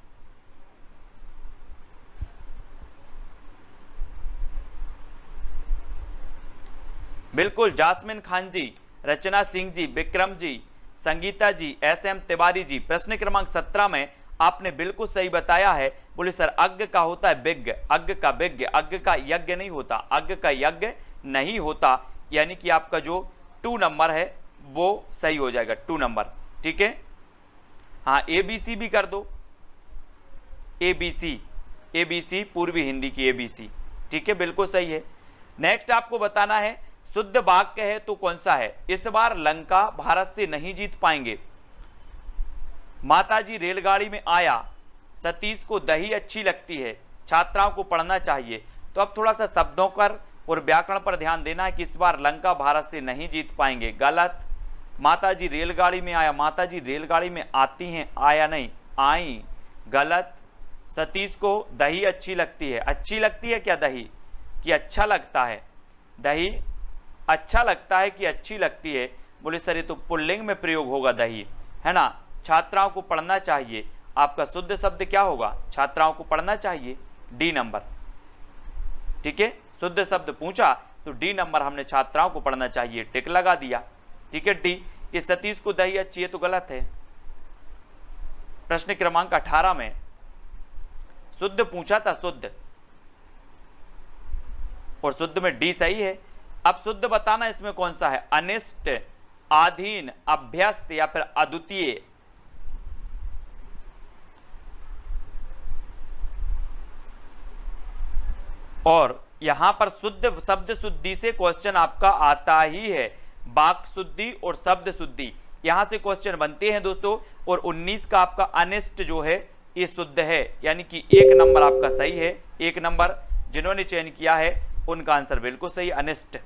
[SPEAKER 1] बिल्कुल, जास्मिन खान जी, रचना सिंह जी, विक्रम जी, संगीता जी, SM तिवारी जी, प्रश्न क्रमांक 17 में आपने बिल्कुल सही बताया है। बोले सर अज्ञ का होता है विज्ञ, अज्ञ का विज्ञ, अज्ञ का यज्ञ नहीं होता, अज्ञ का यज्ञ नहीं होता, यानी कि आपका जो 2 नंबर है वो सही हो जाएगा, 2 नंबर, ठीक है। हाँ, ABC भी कर दो, ABC पूर्वी हिंदी की ABC, ठीक है, बिल्कुल सही है। नेक्स्ट आपको बताना है शुद्ध वाक्य है तो कौन सा है, इस बार लंका भारत से नहीं जीत पाएंगे, माताजी रेलगाड़ी में आया, सतीश को दही अच्छी लगती है, छात्राओं को पढ़ना चाहिए। तो अब थोड़ा सा शब्दों पर और व्याकरण पर ध्यान देना है कि इस बार लंका भारत से नहीं जीत पाएंगे, गलत। माताजी रेलगाड़ी में आया, माताजी रेलगाड़ी में आती हैं, आया नहीं, आई, गलत। सतीश को दही अच्छी लगती है, अच्छी लगती है क्या दही, कि अच्छा लगता है, दही अच्छा लगता है कि अच्छी लगती है, बोले सर ये तो पुल्लिंग में प्रयोग होगा दही, है ना। छात्राओं को पढ़ना चाहिए, आपका शुद्ध शब्द क्या होगा, छात्राओं को पढ़ना चाहिए, D नंबर, ठीक है। शुद्ध शब्द पूछा तो डी नंबर हमने छात्राओं को पढ़ना चाहिए, टिक लगा दिया। ठीक है, डी। इस सतीश को दही अच्छी है तो गलत है। प्रश्न क्रमांक 18 में शुद्ध पूछा था, शुद्ध, और शुद्ध में डी सही है। अब शुद्ध बताना इसमें कौन सा है, अनिष्ट, आधीन, अभ्यस्त या फिर अद्वितीय। और यहां पर शुद्ध शब्द शुद्धि से क्वेश्चन आपका आता ही है, वाक शुद्धि और शब्द शुद्धि, यहां से क्वेश्चन बनते हैं दोस्तों। और 19 का आपका अनिष्ट जो है ये शुद्ध है, यानी कि 1 नंबर आपका सही है। 1 नंबर जिन्होंने चयन किया है उनका आंसर बिल्कुल सही, अनिष्ट।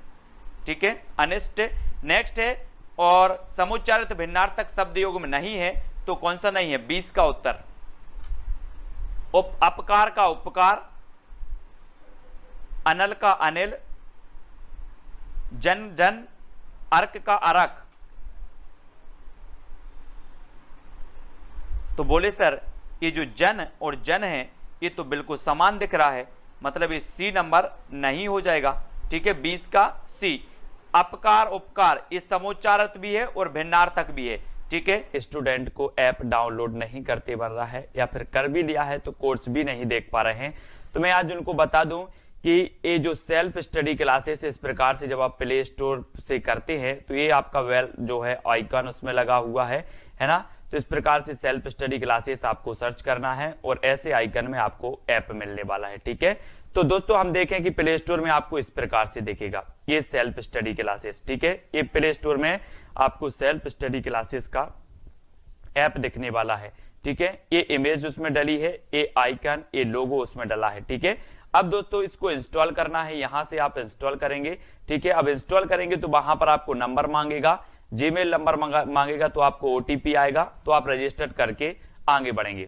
[SPEAKER 1] ठीक है, अनिष्ट। नेक्स्ट है, और समुच्चारित भिन्नार्थक शब्द योग में नहीं है तो कौन सा नहीं है, 20 का उत्तर। अपकार का उपकार, अनल का अनिल, जन जन, अर्क का अरक। तो बोले सर ये जो जन और जन है ये तो बिल्कुल समान दिख रहा है, मतलब ये सी नंबर नहीं हो जाएगा। ठीक है, 20 का सी। अपकार उपकार ये समोच्चारक भी है और भिन्नार्थक भी है। ठीक है, स्टूडेंट को ऐप डाउनलोड नहीं करते बन रहा है या फिर कर भी लिया है तो कोर्स भी नहीं देख पा रहे हैं, तो मैं आज उनको बता दूं कि ये जो सेल्फ स्टडी क्लासेस इस प्रकार से जब आप प्ले स्टोर से करते हैं तो ये आपका वेल जो है आइकन उसमें लगा हुआ है ना। तो इस प्रकार से सेल्फ स्टडी क्लासेस आपको सर्च करना है और ऐसे आइकन में आपको ऐप मिलने वाला है। ठीक है, तो दोस्तों हम देखें कि प्ले स्टोर में आपको इस प्रकार से दिखेगा ये सेल्फ स्टडी क्लासेस। ठीक है, ये प्ले स्टोर में आपको सेल्फ स्टडी क्लासेस का ऐप दिखने वाला है। ठीक है, ये इमेज उसमें डली है, ये आइकन, ये लोगो उसमें डला है। ठीक है, अब दोस्तों इसको इंस्टॉल करना है, यहां से आप इंस्टॉल करेंगे। ठीक है, अब इंस्टॉल करेंगे तो वहां पर आपको नंबर मांगेगा, जीमेल नंबर मांगेगा, तो आपको ओटीपी आएगा, तो आप रजिस्टर करके आगे बढ़ेंगे।